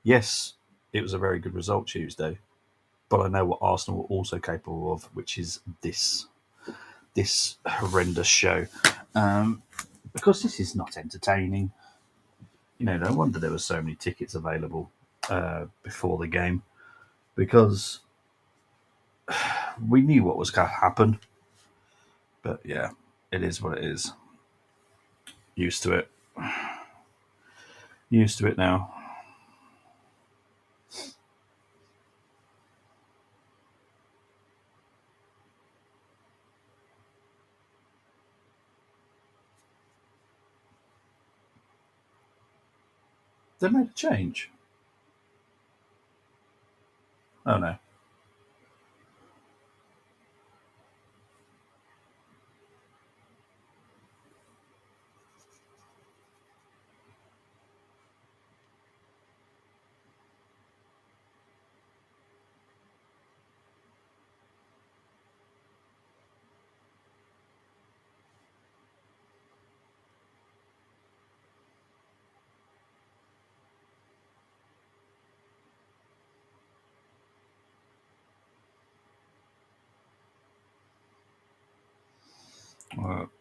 Yes, it was a very good result Tuesday, but I know what Arsenal were also capable of, which is this horrendous show. Because this is not entertaining. No wonder there were so many tickets available before the game because we knew what was going to happen. But yeah, it is what it is. Used to it. Used to it now. They made a change. Oh no.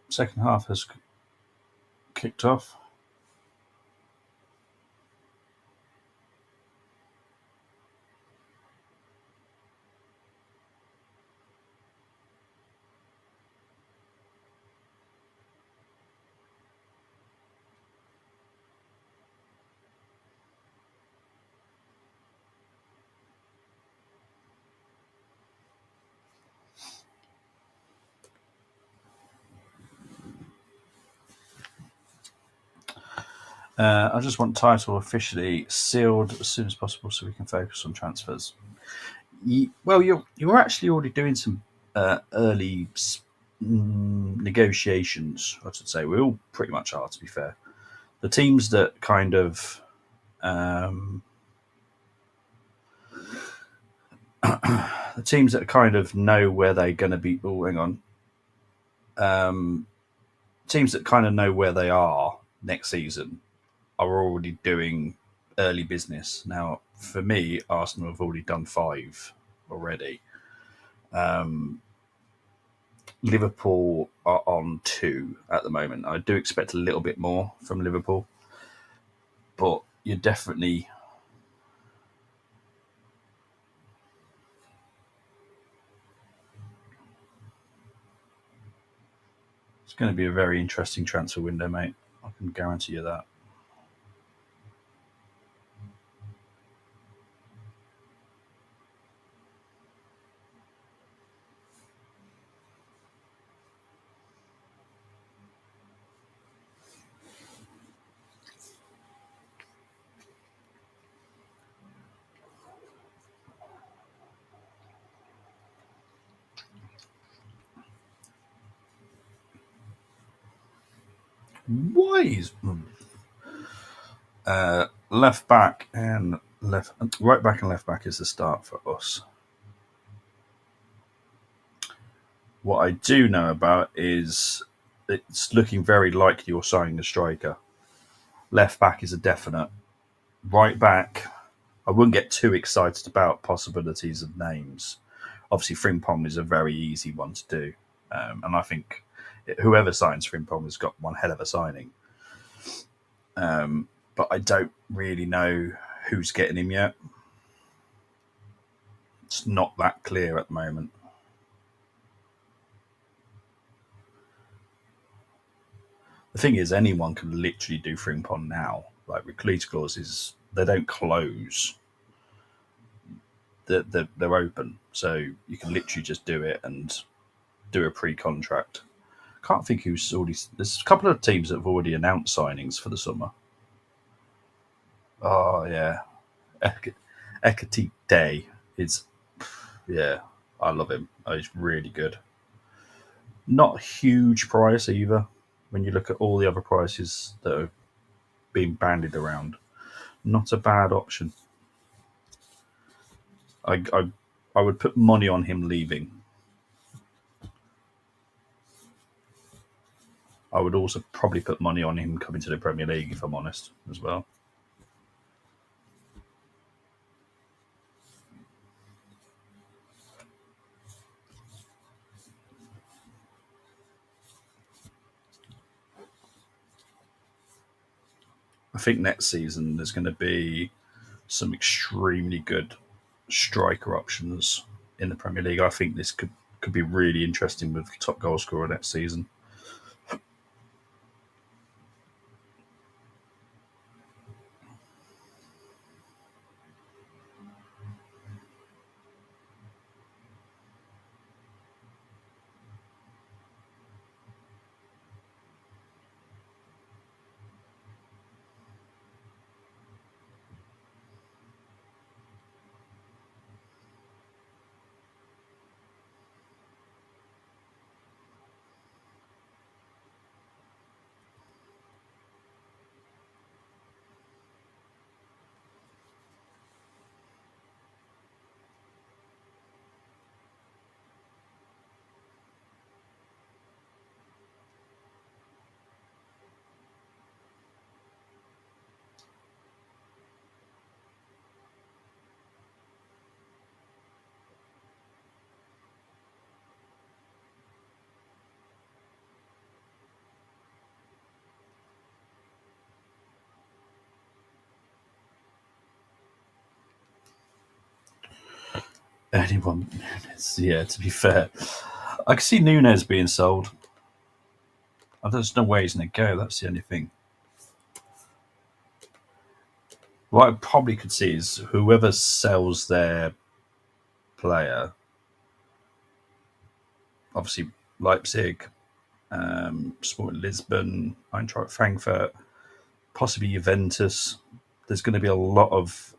Second half has kicked off. I just want title officially sealed as soon as possible so we can focus on transfers. Well, you're actually already doing some early negotiations. I should say we all pretty much are. To be fair, the teams that kind of the teams that kind of know where they're going to be. Oh, hang on. Teams that kind of know where they are next season are already doing early business. Now, for me, Arsenal have already done 5 already. Liverpool are on 2 at the moment. I do expect a little bit more from Liverpool, but you're definitely it's going to be a very interesting transfer window, mate. I can guarantee you that. Why is left back and right back and left back is the start for us. What I do know about is it's looking very likely you're signing a striker. Left back is a definite. Right back, I wouldn't get too excited about possibilities of names. Obviously, Frimpong is a very easy one to do, and I think whoever signs Frimpong has got one hell of a signing. But I don't really know who's getting him yet. It's not that clear at the moment. The thing is, anyone can literally do Frimpong now. Like release clauses, they don't close. They're open, so you can literally just do it and do a pre-contract. Can't think who's already. There's a couple of teams that have already announced signings for the summer. Oh yeah, Ekati Day is yeah. I love him. Oh, he's really good. Not a huge price either. When you look at all the other prices that are being bandied around, not a bad option. I would put money on him leaving. I would also probably put money on him coming to the Premier League, if I'm honest, as well. I think next season there's going to be some extremely good striker options in the Premier League. I think this could be really interesting with top goal scorer next season. Anyone? Yeah, to be fair, I can see Nunes being sold. There's no way he's going to go. That's the only thing. What I probably could see is whoever sells their player, obviously Leipzig, Sporting Lisbon, Eintracht Frankfurt, possibly Juventus. There's going to be a lot of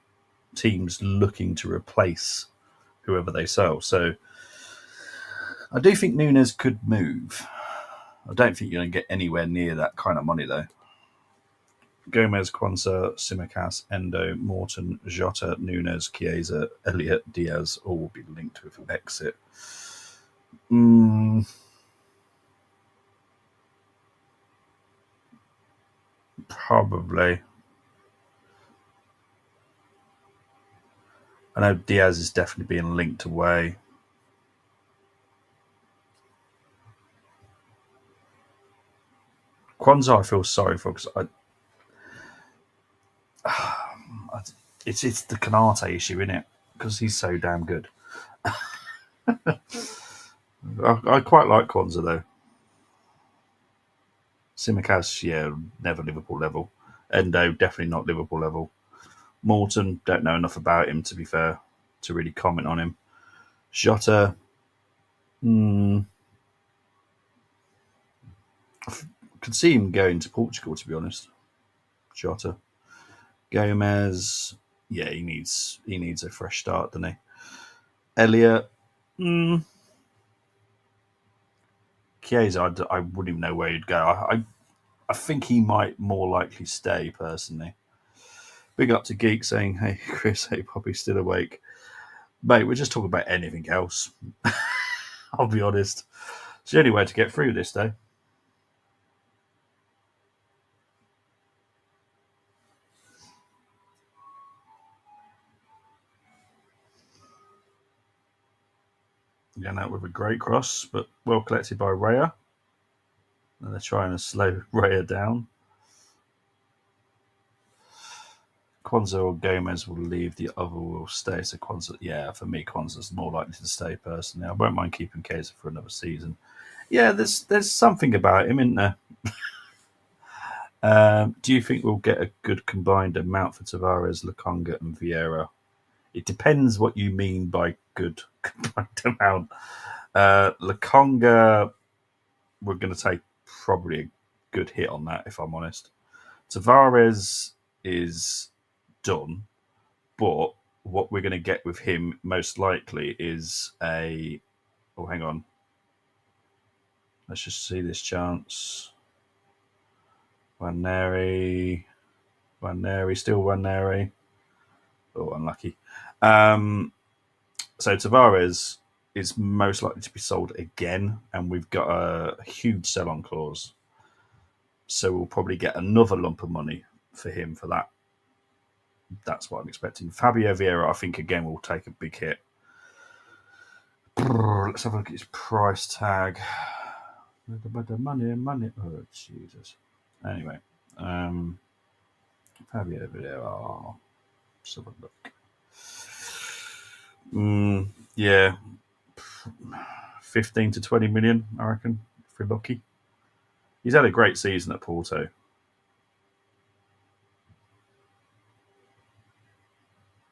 teams looking to replace whoever they sell. So I do think Nunes could move. I don't think you're going to get anywhere near that kind of money, though. Gomez, Kwanzaa, Simicas, Endo, Morton, Jota, Nunes, Chiesa, Elliott, Diaz all will be linked with exit. Probably. I know Diaz is definitely being linked away. Kwanzaa I feel sorry for because it's the Canate issue, isn't it? Because he's so damn good. I quite like Kwanzaa though. Simicas, yeah, never Liverpool level. Endo, definitely not Liverpool level. Morton, don't know enough about him to be fair to really comment on him. Jota, could see him going to Portugal to be honest. Jota, Gomez, yeah, he needs a fresh start, doesn't he? Elliott, Chiesa, I wouldn't even know where he'd go. I think he might more likely stay personally. Big up to Geek saying, "Hey Chris, hey Poppy, still awake, mate." We're just talking about anything else. I'll be honest. It's the only way to get through this day. Going out with a great cross, but well collected by Raya. And they're trying to slow Raya down. Kwanzaa or Gomez will leave, the other will stay. So Kwanzaa, yeah, for me, Kwanzaa's more likely to stay personally. I won't mind keeping Kaiser for another season. Yeah, there's something about him, isn't there? Do you think we'll get a good combined amount for Tavares, Lokonga, and Vieira? It depends what you mean by good combined amount. Lokonga, we're going to take probably a good hit on that, if I'm honest. Tavares is done, but what we're going to get with him most likely is a. Oh, hang on. Let's just see this chance. Waneri, still Waneri. Oh, unlucky. So Tavares is most likely to be sold again, and we've got a huge sell-on clause. So we'll probably get another lump of money for him for that. That's what I'm expecting. Fabio Vieira, I think, again, will take a big hit. Let's have a look at his price tag. Money. Oh, Jesus. Anyway, Fabio Vieira. Let's have a look. Yeah, 15 to 20 million, I reckon, if we're lucky. He's had a great season at Porto.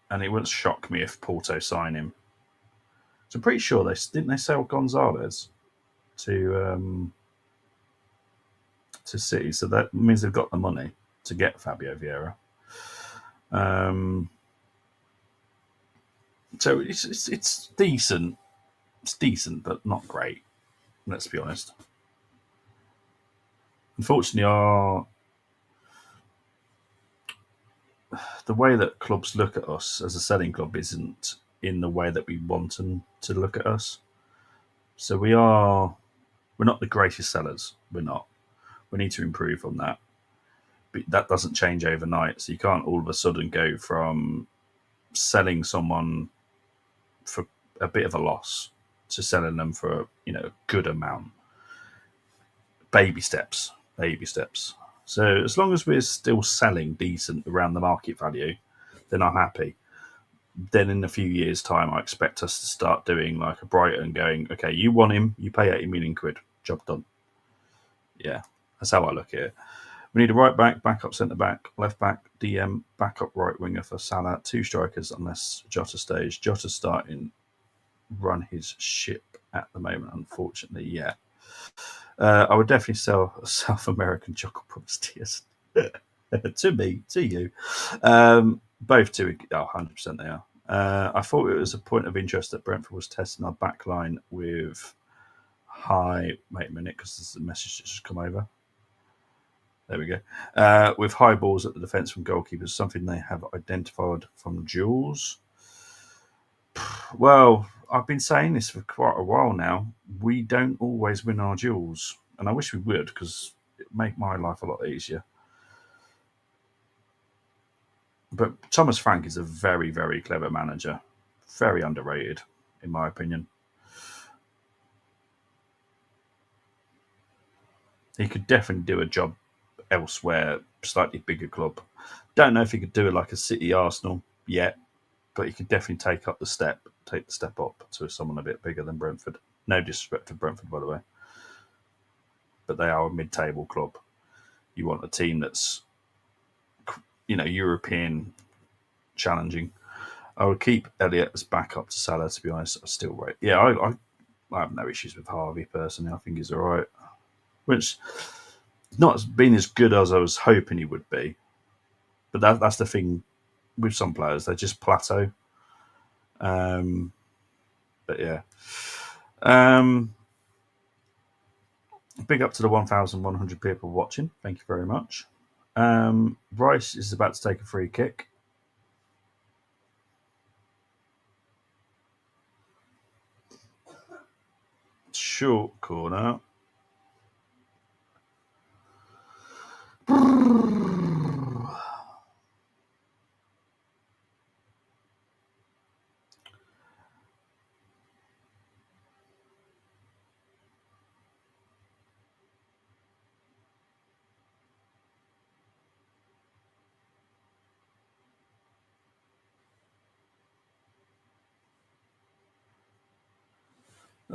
And it wouldn't shock me if Porto sign him. So I'm pretty sure they sell Gonzalez to City, so that means they've got the money to get Fabio Vieira. So it's decent. It's decent, but not great. Let's be honest. Unfortunately, the way that clubs look at us as a selling club isn't in the way that we want them to look at us. So we're not the greatest sellers. We're not. We need to improve on that. But that doesn't change overnight. So you can't all of a sudden go from selling someone for a bit of a loss to selling them for a good amount. Baby steps. So as long as we're still selling decent around the market value, then I'm happy. then in a few years' time, I expect us to start doing like a Brighton going, okay, you want him, you pay 80 million quid, job done. Yeah, that's how I look at it. We need a right back, backup centre back, left back, DM, backup right winger for Salah, two strikers unless Jota stays. Jota's starting run his ship at the moment, unfortunately. Yeah, I would definitely sell a South American chocolate promise tiers to me, to you. Both to 100% they are. I thought it was a point of interest that Brentford was testing our back line with wait a minute, because there's a message that's just come over. There we go. With high balls at the defence from goalkeepers, something they have identified from duels. Well, I've been saying this for quite a while now. We don't always win our duels, and I wish we would, because it would make my life a lot easier. But Thomas Frank is a very, very clever manager. Very underrated, in my opinion. He could definitely do a job elsewhere, slightly bigger club. Don't know if he could do it like a City Arsenal yet, but he could definitely take the step up to someone a bit bigger than Brentford. No disrespect to Brentford, by the way, but they are a mid-table club. You want a team that's, European challenging. I would keep Elliott as backup to Salah. To be honest, I still rate. Yeah, I have no issues with Harvey personally. I think he's all right. Which not been as good as I was hoping he would be. But that's the thing with some players; they just plateau. But yeah, big up to the 1,100 people watching. Thank you very much. Rice is about to take a free kick. Short corner.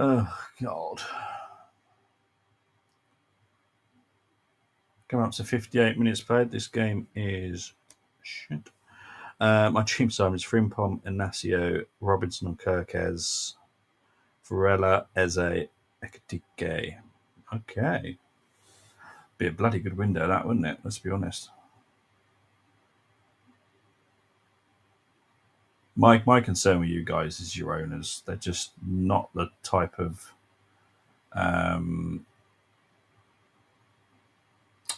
Oh, God. Coming up to 58 minutes played. This game is shit. My team side is Frimpong, Inacio, Robinson and Kirkes, Varela, Eze, Ekitike. Okay. Be a bloody good window, that, wouldn't it? Let's be honest. My concern with you guys is your owners. They're just not the type of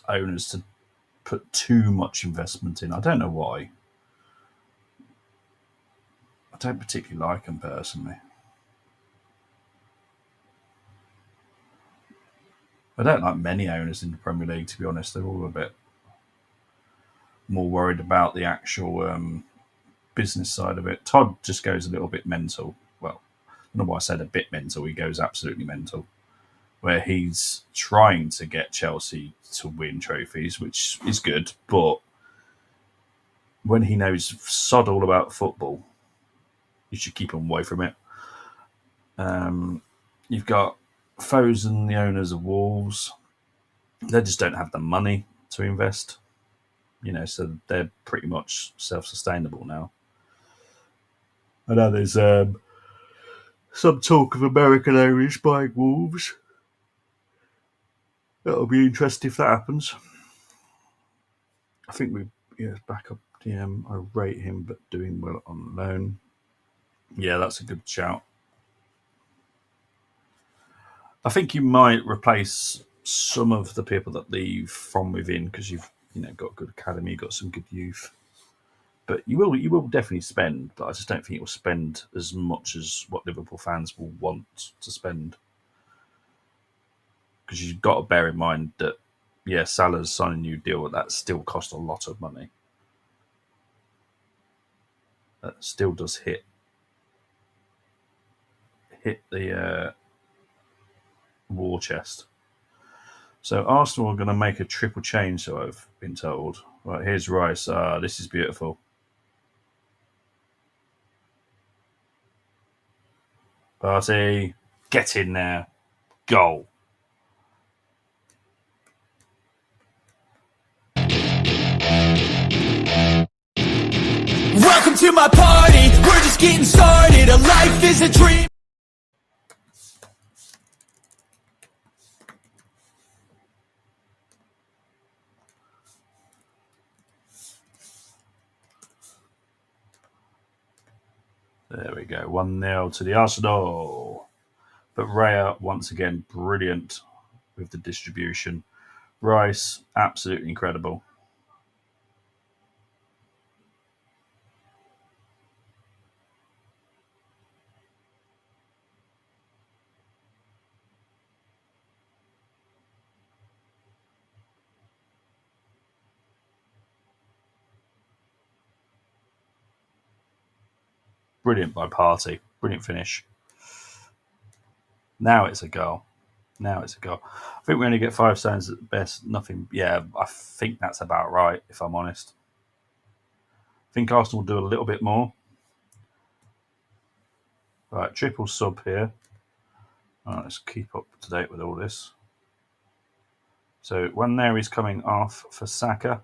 owners to put too much investment in. I don't know why. I don't particularly like them personally. I don't like many owners in the Premier League, to be honest. They're all a bit more worried about the actual business side of it. Todd just goes a little bit mental. Well, I don't know why I said a bit mental. He goes absolutely mental, where he's trying to get Chelsea to win trophies, which is good. But when he knows sod all about football, you should keep him away from it. You've got Fosen, the owners of Wolves. They just don't have the money to invest, so they're pretty much self-sustainable now. I know there's some talk of American owners buying Wolves. That'll be interesting if that happens. I think back up DM. I rate him, but doing well on loan. Yeah, that's a good shout. I think you might replace some of the people that leave from within because you've got a good academy, got some good youth. But you will definitely spend, but I just don't think it will spend as much as what Liverpool fans will want to spend. Because you've got to bear in mind that, Salah's signing a new deal, that still cost a lot of money. That still does hit the war chest. So Arsenal are going to make a triple change, so I've been told. Right, here's Rice. This is beautiful. Party, get in there. Goal. Welcome to my party, we're just getting started. A life is a dream. There we go. 1-0 to the Arsenal. But Raya, once again, brilliant with the distribution. Rice, absolutely incredible. Brilliant by Party. Brilliant finish. Now it's a goal. I think we only get 5 stones at best. Nothing. Yeah, I think that's about right, if I'm honest. I think Arsenal will do a little bit more. Right, triple sub here. Right, let's keep up to date with all this. So when there is coming off for Saka.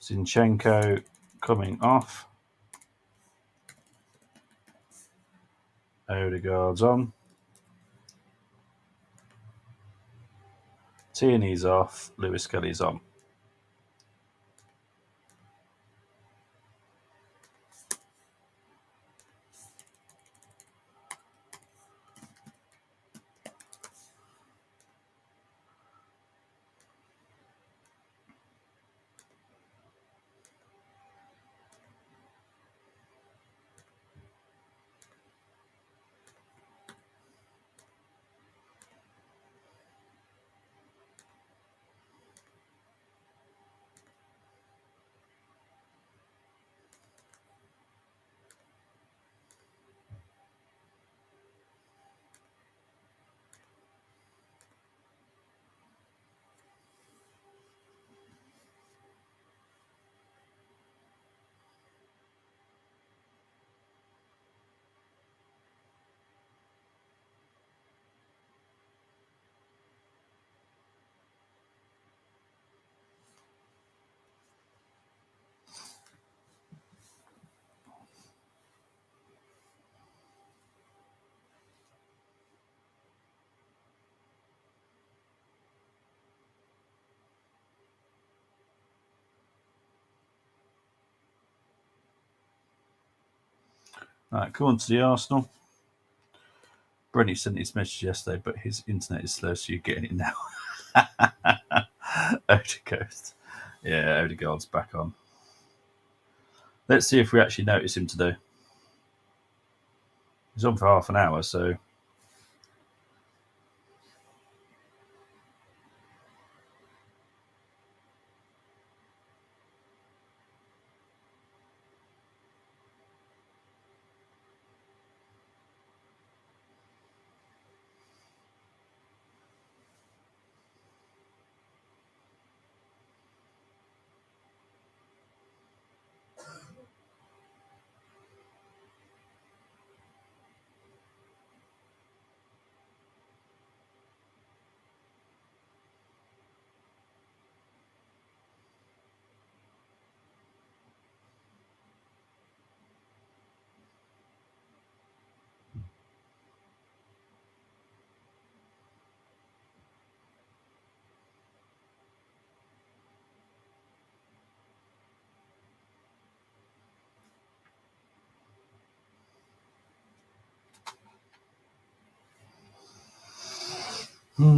Zinchenko coming off. Odegaard's on. Tierney's off. Lewis Kelly's on. Right, come on to the Arsenal. Brenny sent his message yesterday, but his internet is slow, so you're getting it now. Odegaard. Yeah, Odegaard's back on. Let's see if we actually notice him today. He's on for half an hour, so. All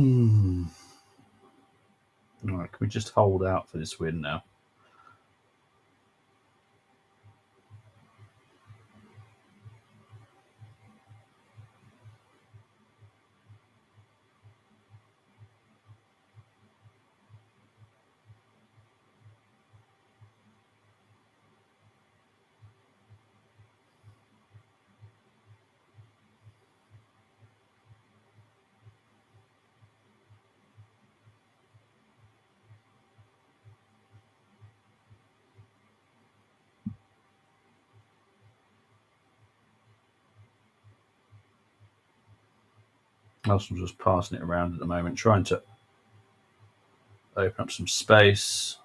right, can we just hold out for this win now? Arsenal just passing it around at the moment, trying to open up some space.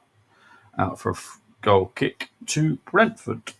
Out for a goal kick to Brentford.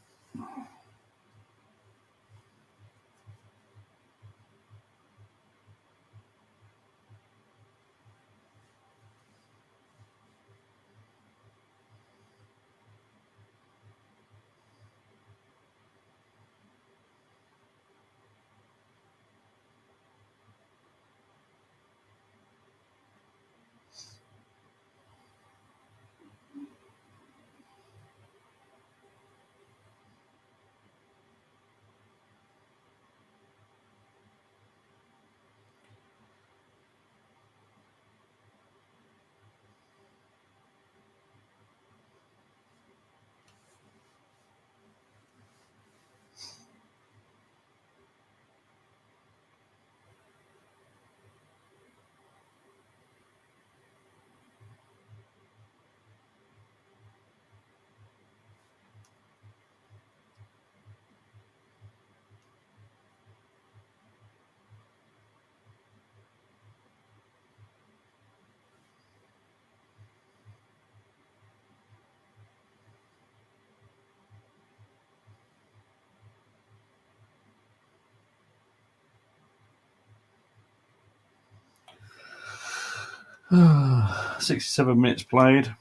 Uh, 67 minutes played.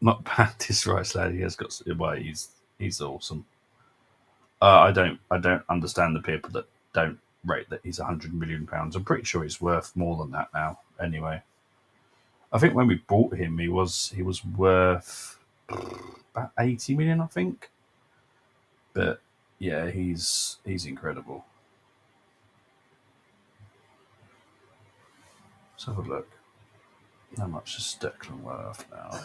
Not bad, this Rice lad. He has got. Well, he's awesome. I don't understand the people that don't rate that he's £100 million. I'm pretty sure he's worth more than that now. Anyway, I think when we bought him, he was worth about 80 million, I think. But yeah, he's incredible. Let's have a look. How much is Declan worth now?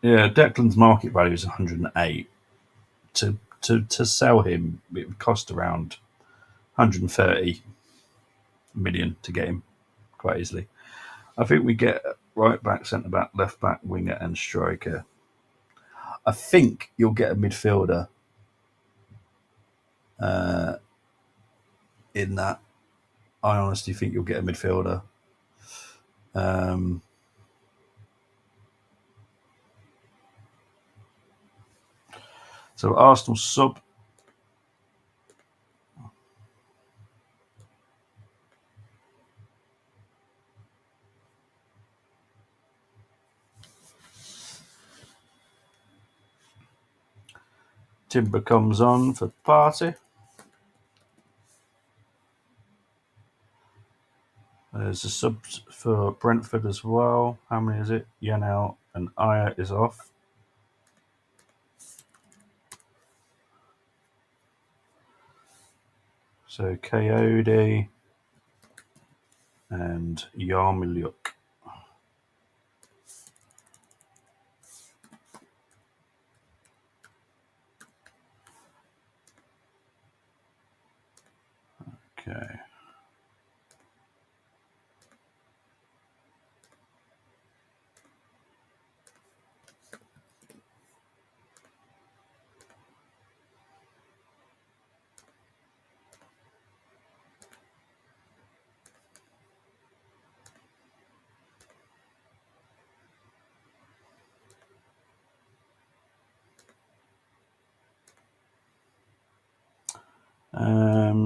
Yeah, Declan's market value is 108. To sell him, it would cost around 130 million to get him quite easily. I think we get right back, centre back, left back, winger, and striker. I think you'll get a midfielder in that. I honestly think you'll get a midfielder. Um, so Arsenal sub. Timber comes on for Party. There's a sub for Brentford as well. How many is it? Yanel and Aya is off. So Coyote and Yarmiliuk. Okay.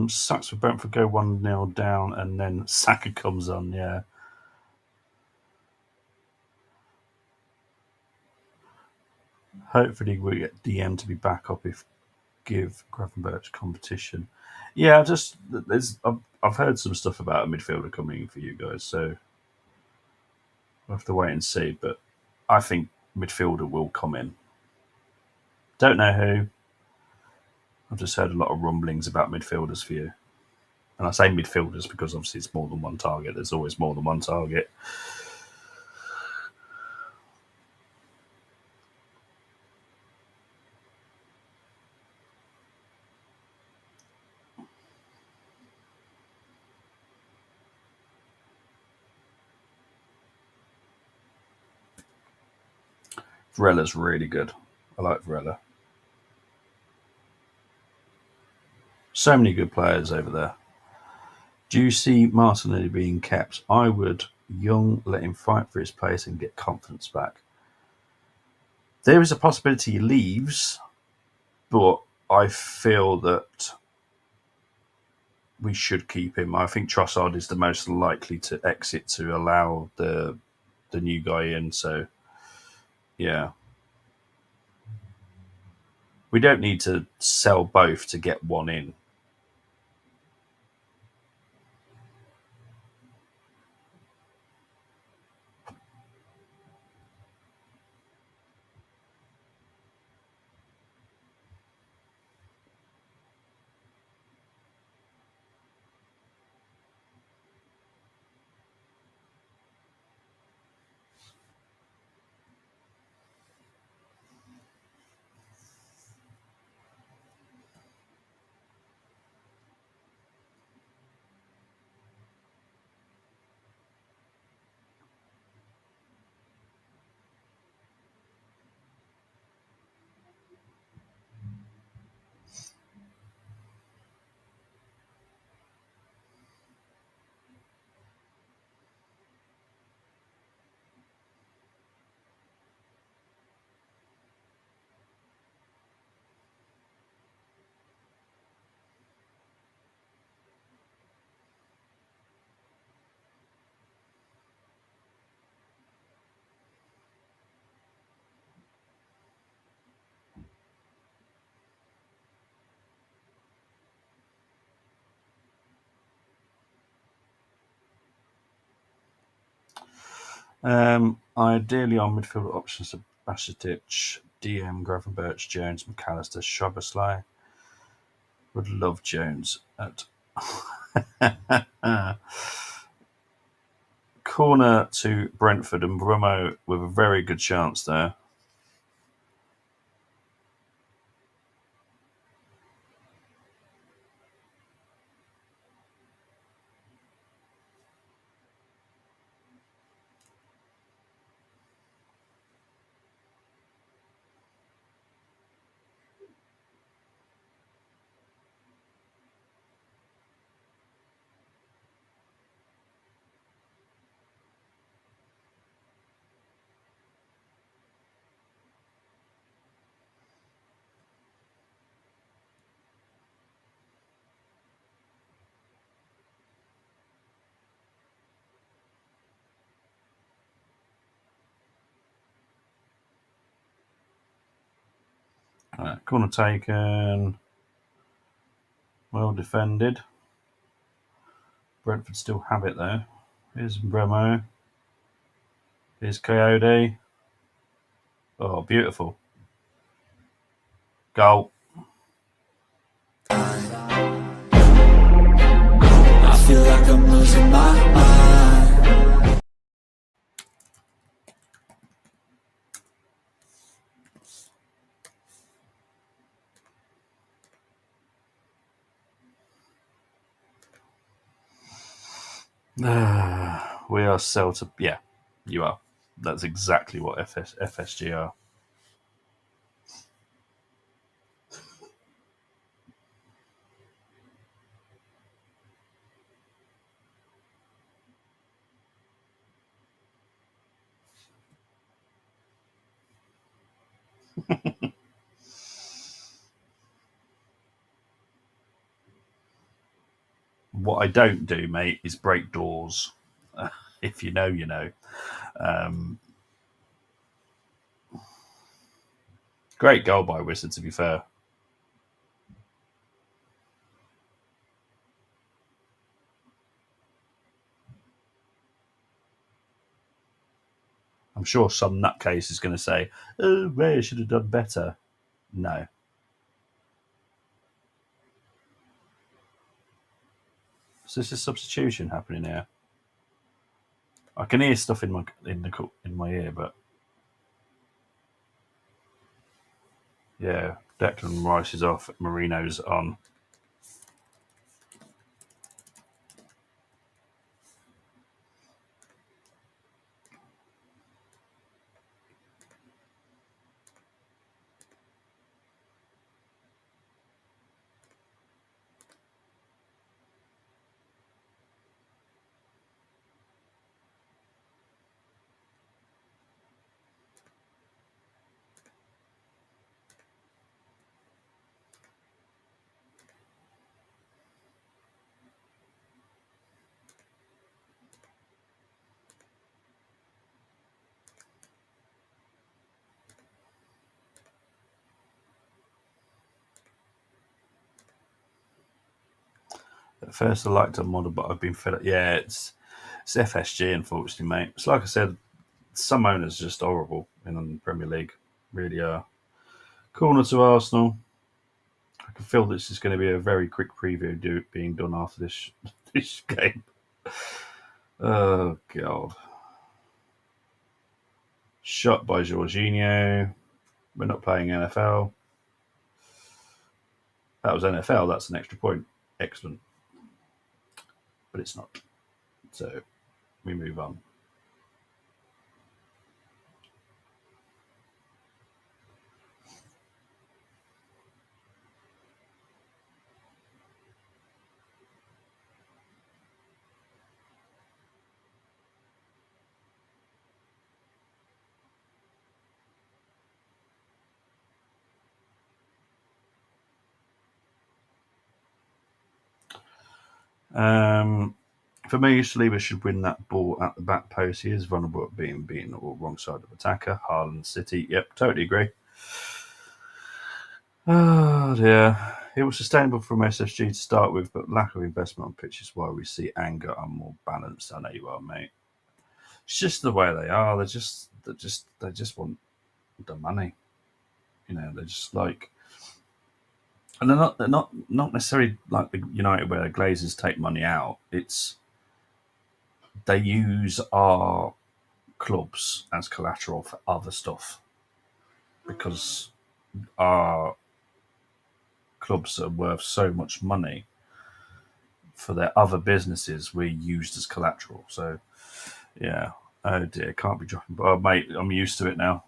Sucks for Brentford, go 1-0 down, and then Saka comes on. Yeah. Hopefully, we get DM to be back up if give Gravenberch competition. Yeah, I've heard some stuff about a midfielder coming for you guys, so we'll have to wait and see. But I think midfielder will come in. Don't know who. I've just heard a lot of rumblings about midfielders for you. And I say midfielders because obviously it's more than one target. There's always more than one target. Varela's really good. I like Varela. So many good players over there. Do you see Martinelli being kept? I would. Young, let him fight for his place and get confidence back. There is a possibility he leaves, but I feel that we should keep him. I think Trossard is the most likely to exit to allow the new guy in. So, yeah. We don't need to sell both to get one in. Ideally on midfield options, Bacetic, DM, Gravenberch, Jones, McAllister, Szoboszlai. Would love Jones at corner to Brentford, and Brumo with a very good chance there. Corner taken. Well defended. Brentford still have it there. Here's Bremo. Here's Coyote. Oh, beautiful. Goal. I feel like I'm losing my mind. We are sell to. Yeah, you are. That's exactly what FSG are. What I don't do, mate, is break doors. If you know, you know. Great goal by Wizard, to be fair. I'm sure some nutcase is going to say, "Oh, Ray should have done better." No. So this is substitution happening here. I can hear stuff in my ear, but yeah, Declan Rice is off. Marino's on. At first, I liked a model, but I've been fed up. Yeah, it's FSG, unfortunately, mate. It's like I said, some owners are just horrible in the Premier League. Really are. Corner to Arsenal. I can feel this is going to be a very quick preview being done after this this game. Oh god! Shot by Jorginho. We're not playing NFL. That was NFL. That's an extra point. Excellent, but it's not. So we move on. For me, Saliba should win that ball at the back post. He is vulnerable at being beaten or wrong side of attacker. Haaland City. Yep, totally agree. Oh dear. It was sustainable from SSG to start with, but lack of investment on pitch is why we see anger are more balanced. I know you are, mate. It's just the way they are. They just want the money. You know, they're just like, and they're not necessarily like the United where the Glazers take money out. It's they use our clubs as collateral for other stuff because our clubs are worth so much money for their other businesses. We're used as collateral. So yeah. Oh dear, can't be dropping. Oh mate, I'm used to it now.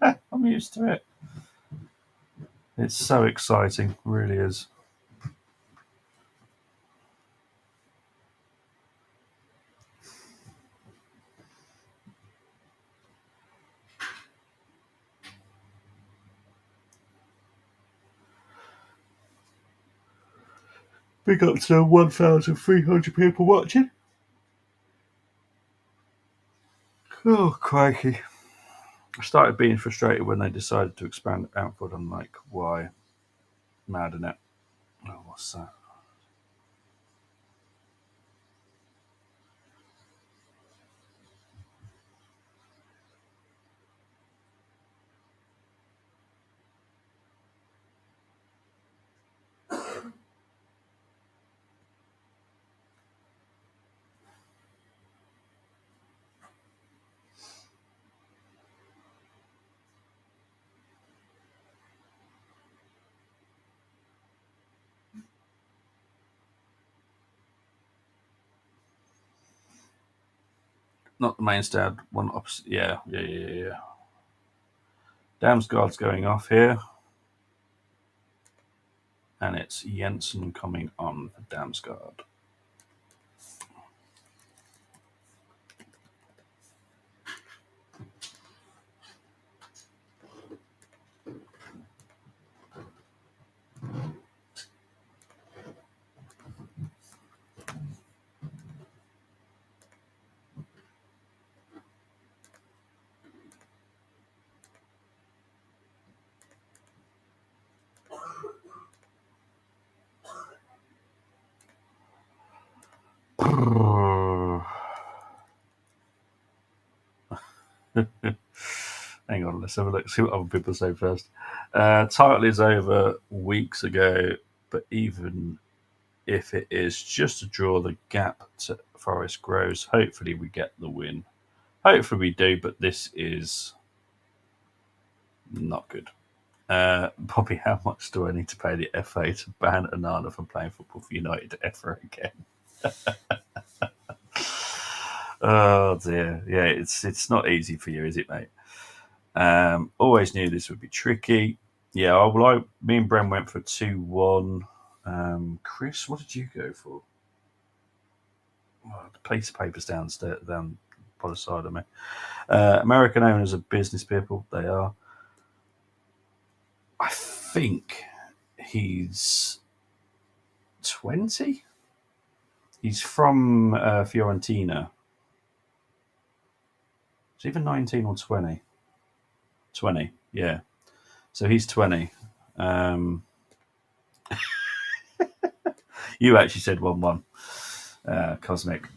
I'm used to it. It's so exciting, really is. Big up to 1,300 people watching. Oh, crikey. I started being frustrated when they decided to expand Outford. I'm like, why? Mad, innit? Oh, what's that? Not the main stand, one opposite. Yeah. Damsgaard's going off here. And it's Jensen coming on for Damsgaard. Hang on, let's have a look, see what other people say first. Title is over weeks ago, but even if it is just to draw, the gap to Forest grows. Hopefully, we get the win. Hopefully, we do, but this is not good. Bobby, how much do I need to pay the FA to ban Anana from playing football for United ever again? Oh dear, yeah, it's not easy for you, is it, mate? Always knew this would be tricky. Yeah, me and Bren went for 2-1. Chris, what did you go for? Oh, the piece of paper's downstairs, down by the side of me. American owners are business people. They are. I think he's 20. He's from Fiorentina. It's either 19 or 20. 20, yeah. So he's 20. You actually said 1-1. Cosmic.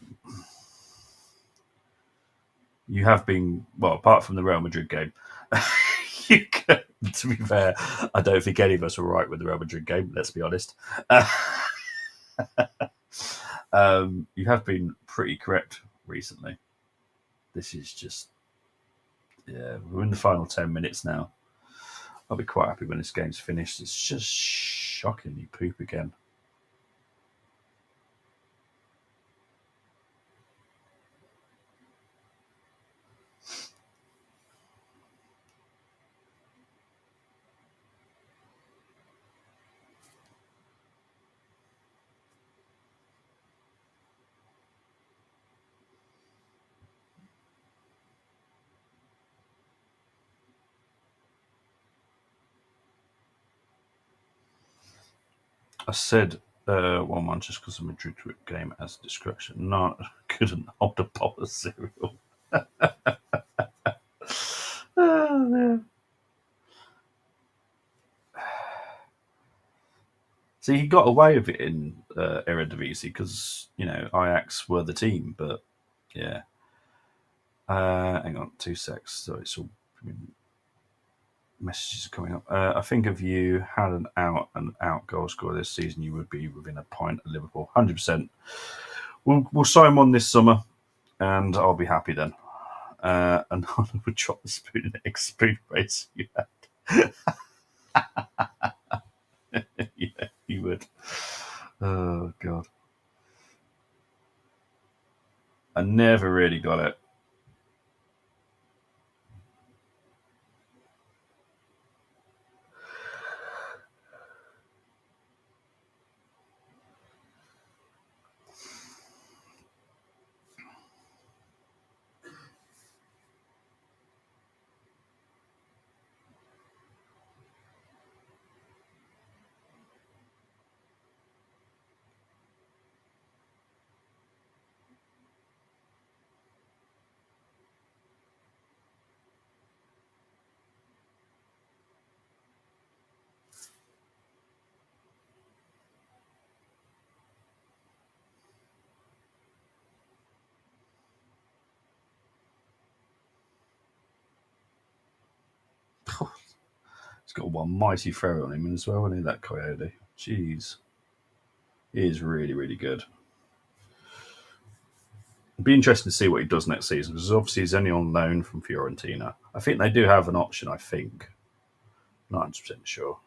You have been, well, apart from the Real Madrid game, to be fair, I don't think any of us were right with the Real Madrid game, let's be honest. You have been pretty correct recently. This is just, yeah, we're in the final 10 minutes now. I'll be quite happy when this game's finished. It's just shockingly poop again. I said 1-1 just because the Madrid game as discretion. No, I couldn't hold a bowl of cereal. Oh, yeah. See, he got away with it in Eredivisie because, Ajax were the team, but yeah. Hang on, 2 secs. So it's all messages are coming up. I think if you had an out and out goal scorer this season, you would be within a point of Liverpool. 100%. We'll sign one this summer, and I'll be happy then. And I would drop the spoon in the next spoon race you had. Yeah, you would. Oh God. I never really got it. He's got one mighty throw on him as well, isn't he, that Coyote? Jeez. He is really, really good. It'd be interesting to see what he does next season because obviously he's only on loan from Fiorentina. I think they do have an option, I think. Not 100% sure.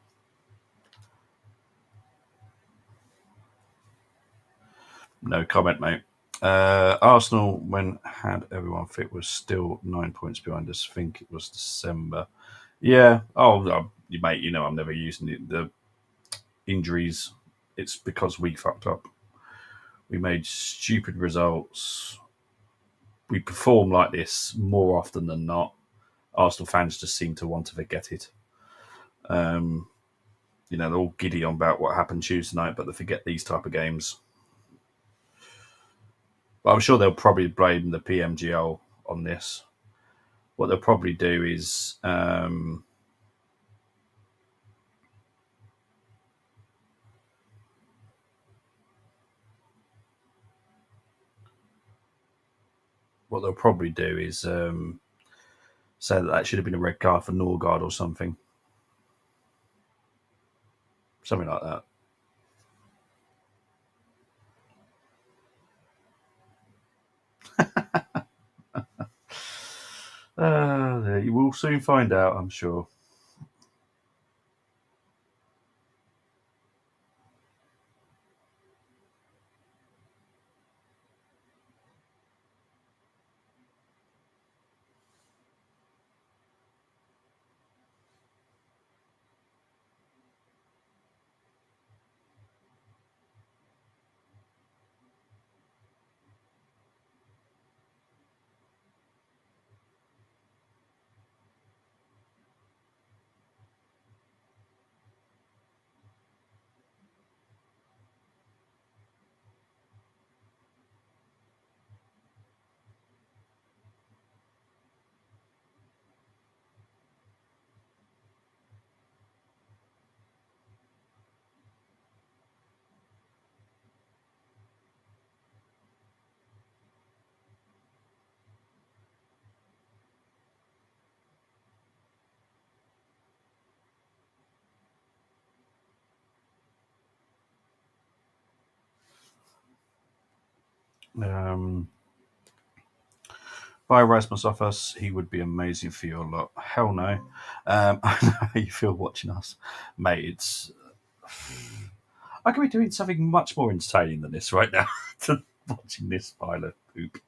No comment, mate. Arsenal, when had everyone fit, was still 9 points behind us. I think it was December. Yeah. Oh, mate, I'm never using the injuries. It's because we fucked up. We made stupid results. We perform like this more often than not. Arsenal fans just seem to want to forget it. They're all giddy on about what happened Tuesday night, but they forget these type of games. But I'm sure they'll probably blame the PMGL on this. What they'll probably do is say that should have been a red card for Norgard or something. Something like that. You will soon find out, I'm sure. Um, Buy Rasmus off us. He would be amazing for your lot. Hell no. I know how you feel watching us, mate. It's I could be doing something much more entertaining than this right now than watching this pile of poop.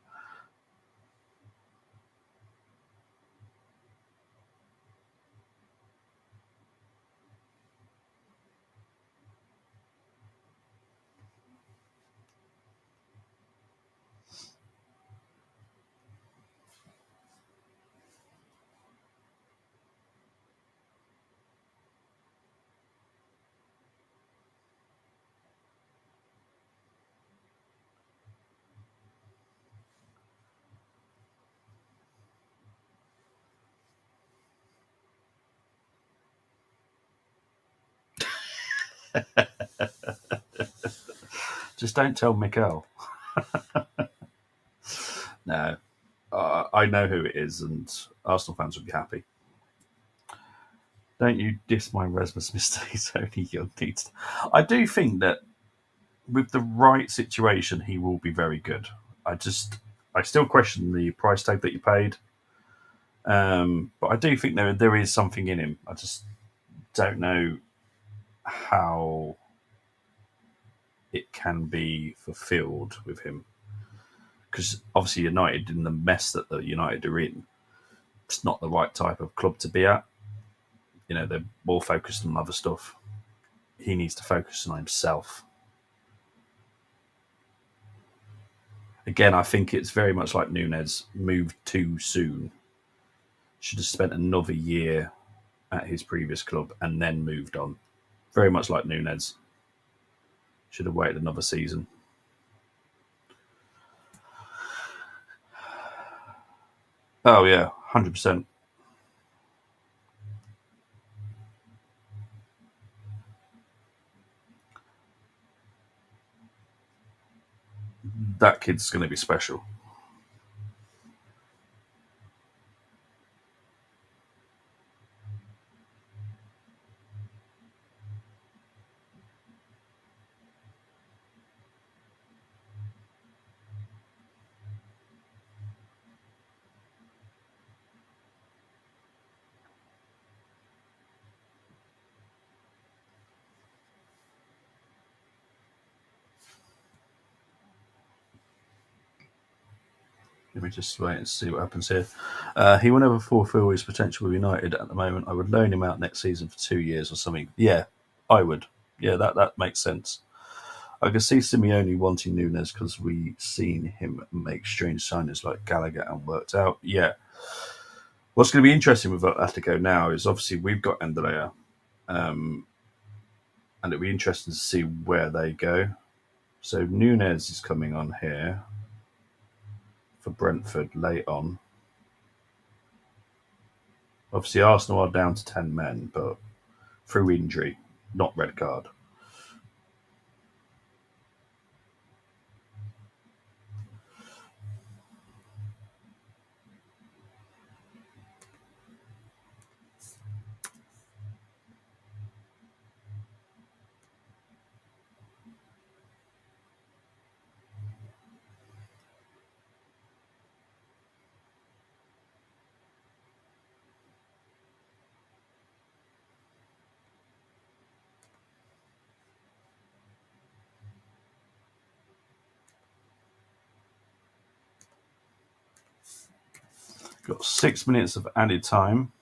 Just don't tell Mikel. No, I know who it is, and Arsenal fans would be happy. Don't you diss my Rasmus mistakes, only young needs. I do think that with the right situation, he will be very good. I still question the price tag that you paid, but I do think there is something in him. I just don't know how it can be fulfilled with him because obviously United in the mess that the United are in, it's not the right type of club to be at. You know, they're more focused on other stuff. He needs to focus on himself. Again, I think it's very much like Nunez moved too soon. Should have spent another year at his previous club and then moved on. Very much like Nunez. Should have waited another season. Oh yeah, 100%. That kid's going to be special. Let me just wait and see what happens here. He will never fulfil his potential with United at the moment. I would loan him out next season for 2 years or something. Yeah, I would. Yeah, that makes sense. I can see Simeone wanting Nunes because we've seen him make strange signings like Gallagher and worked out. Yeah. What's going to be interesting with Atletico now is obviously we've got Endelea, and it'll be interesting to see where they go. So Nunes is coming on here for Brentford late on. Obviously, Arsenal are down to 10 men, but through injury, not red card. Got 6 minutes of added time.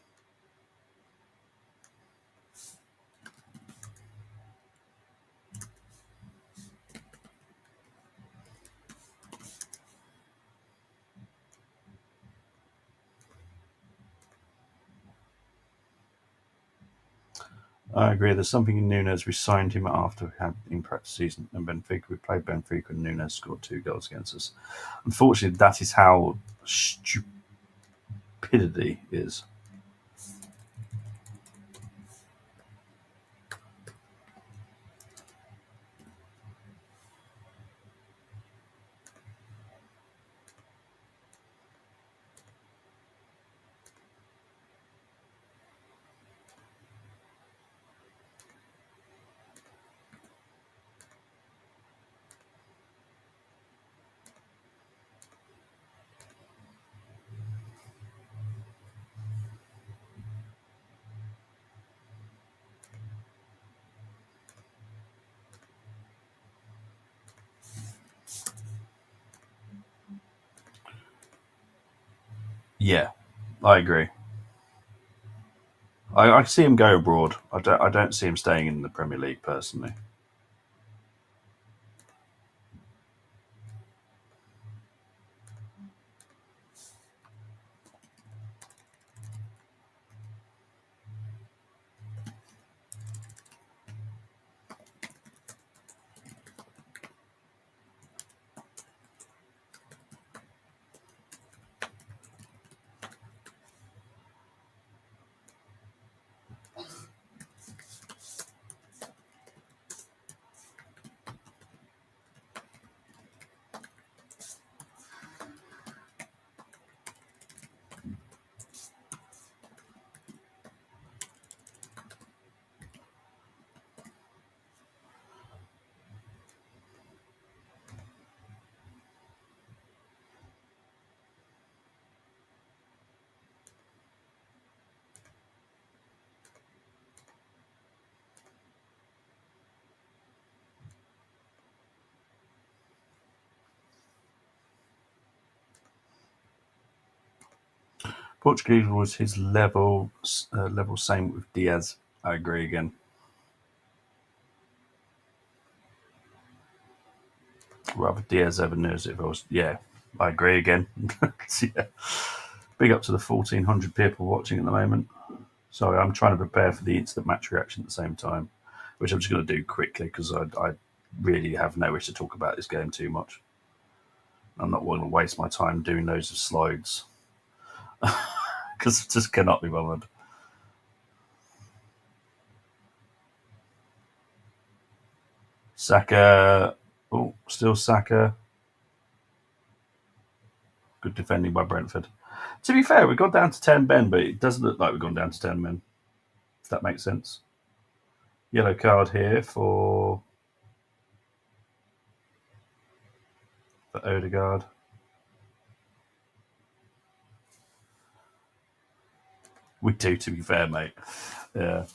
I agree. There's something in Nunes. We signed him after we had in practice season and Benfica. We played Benfica and Nunes scored 2 goals against us. Unfortunately, that is how stupidity is. Yeah, I agree. I see him go abroad. I don't see him staying in the Premier League personally. Portuguese was his level. Same with Diaz. I agree again. Rather Diaz ever knows if I was. Yeah, I agree again. Yeah. Big up to the 1,400 people watching at the moment. Sorry, I'm trying to prepare for the instant match reaction at the same time, which I'm just going to do quickly because I really have no wish to talk about this game too much. I'm not willing to waste my time doing those slides because I just cannot be bothered. Saka, oh, still Saka. Good defending by Brentford. To be fair, we've gone down to 10 men, but it doesn't look like we've gone down to 10 men, if that makes sense. Yellow card here for Odegaard. We do, to be fair, mate. Yeah.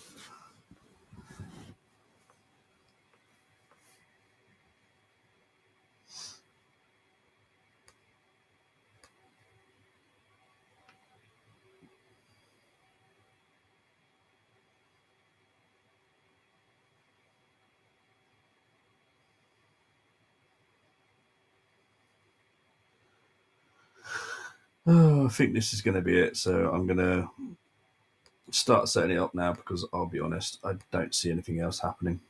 Oh, I think this is going to be it. So I'm going to start setting it up now because I'll be honest, I don't see anything else happening.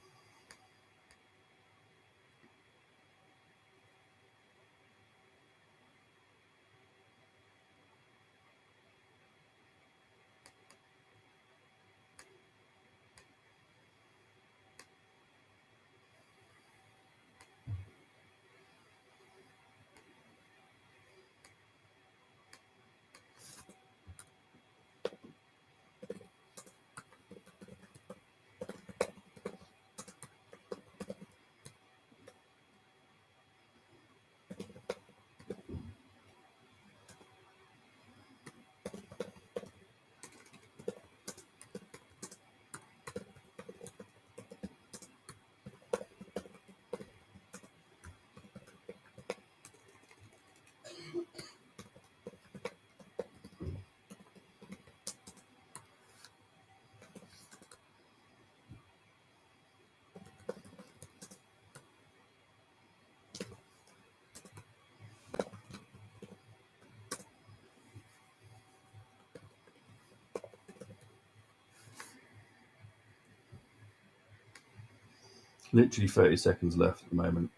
Literally 30 seconds left at the moment.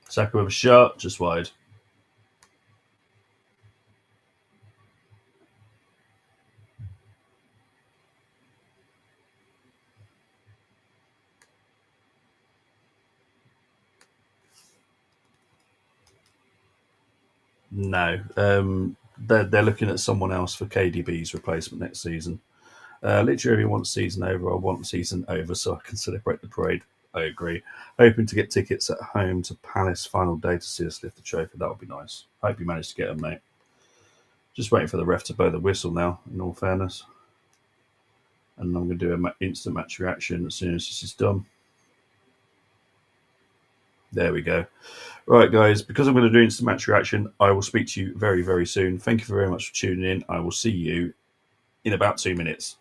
Saka with a shot, just wide. No. They're looking at someone else for KDB's replacement next season. Literally, everyone wants season over. I want season over so I can celebrate the parade. I agree. Hoping to get tickets at home to Palace final day to see us lift the trophy. That would be nice. Hope you managed to get them, mate. Just waiting for the ref to blow the whistle now, in all fairness. And I'm going to do an instant match reaction as soon as this is done. There we go. Right, guys, because I'm going to do instant match reaction, I will speak to you very, very soon. Thank you very much for tuning in. I will see you in about 2 minutes.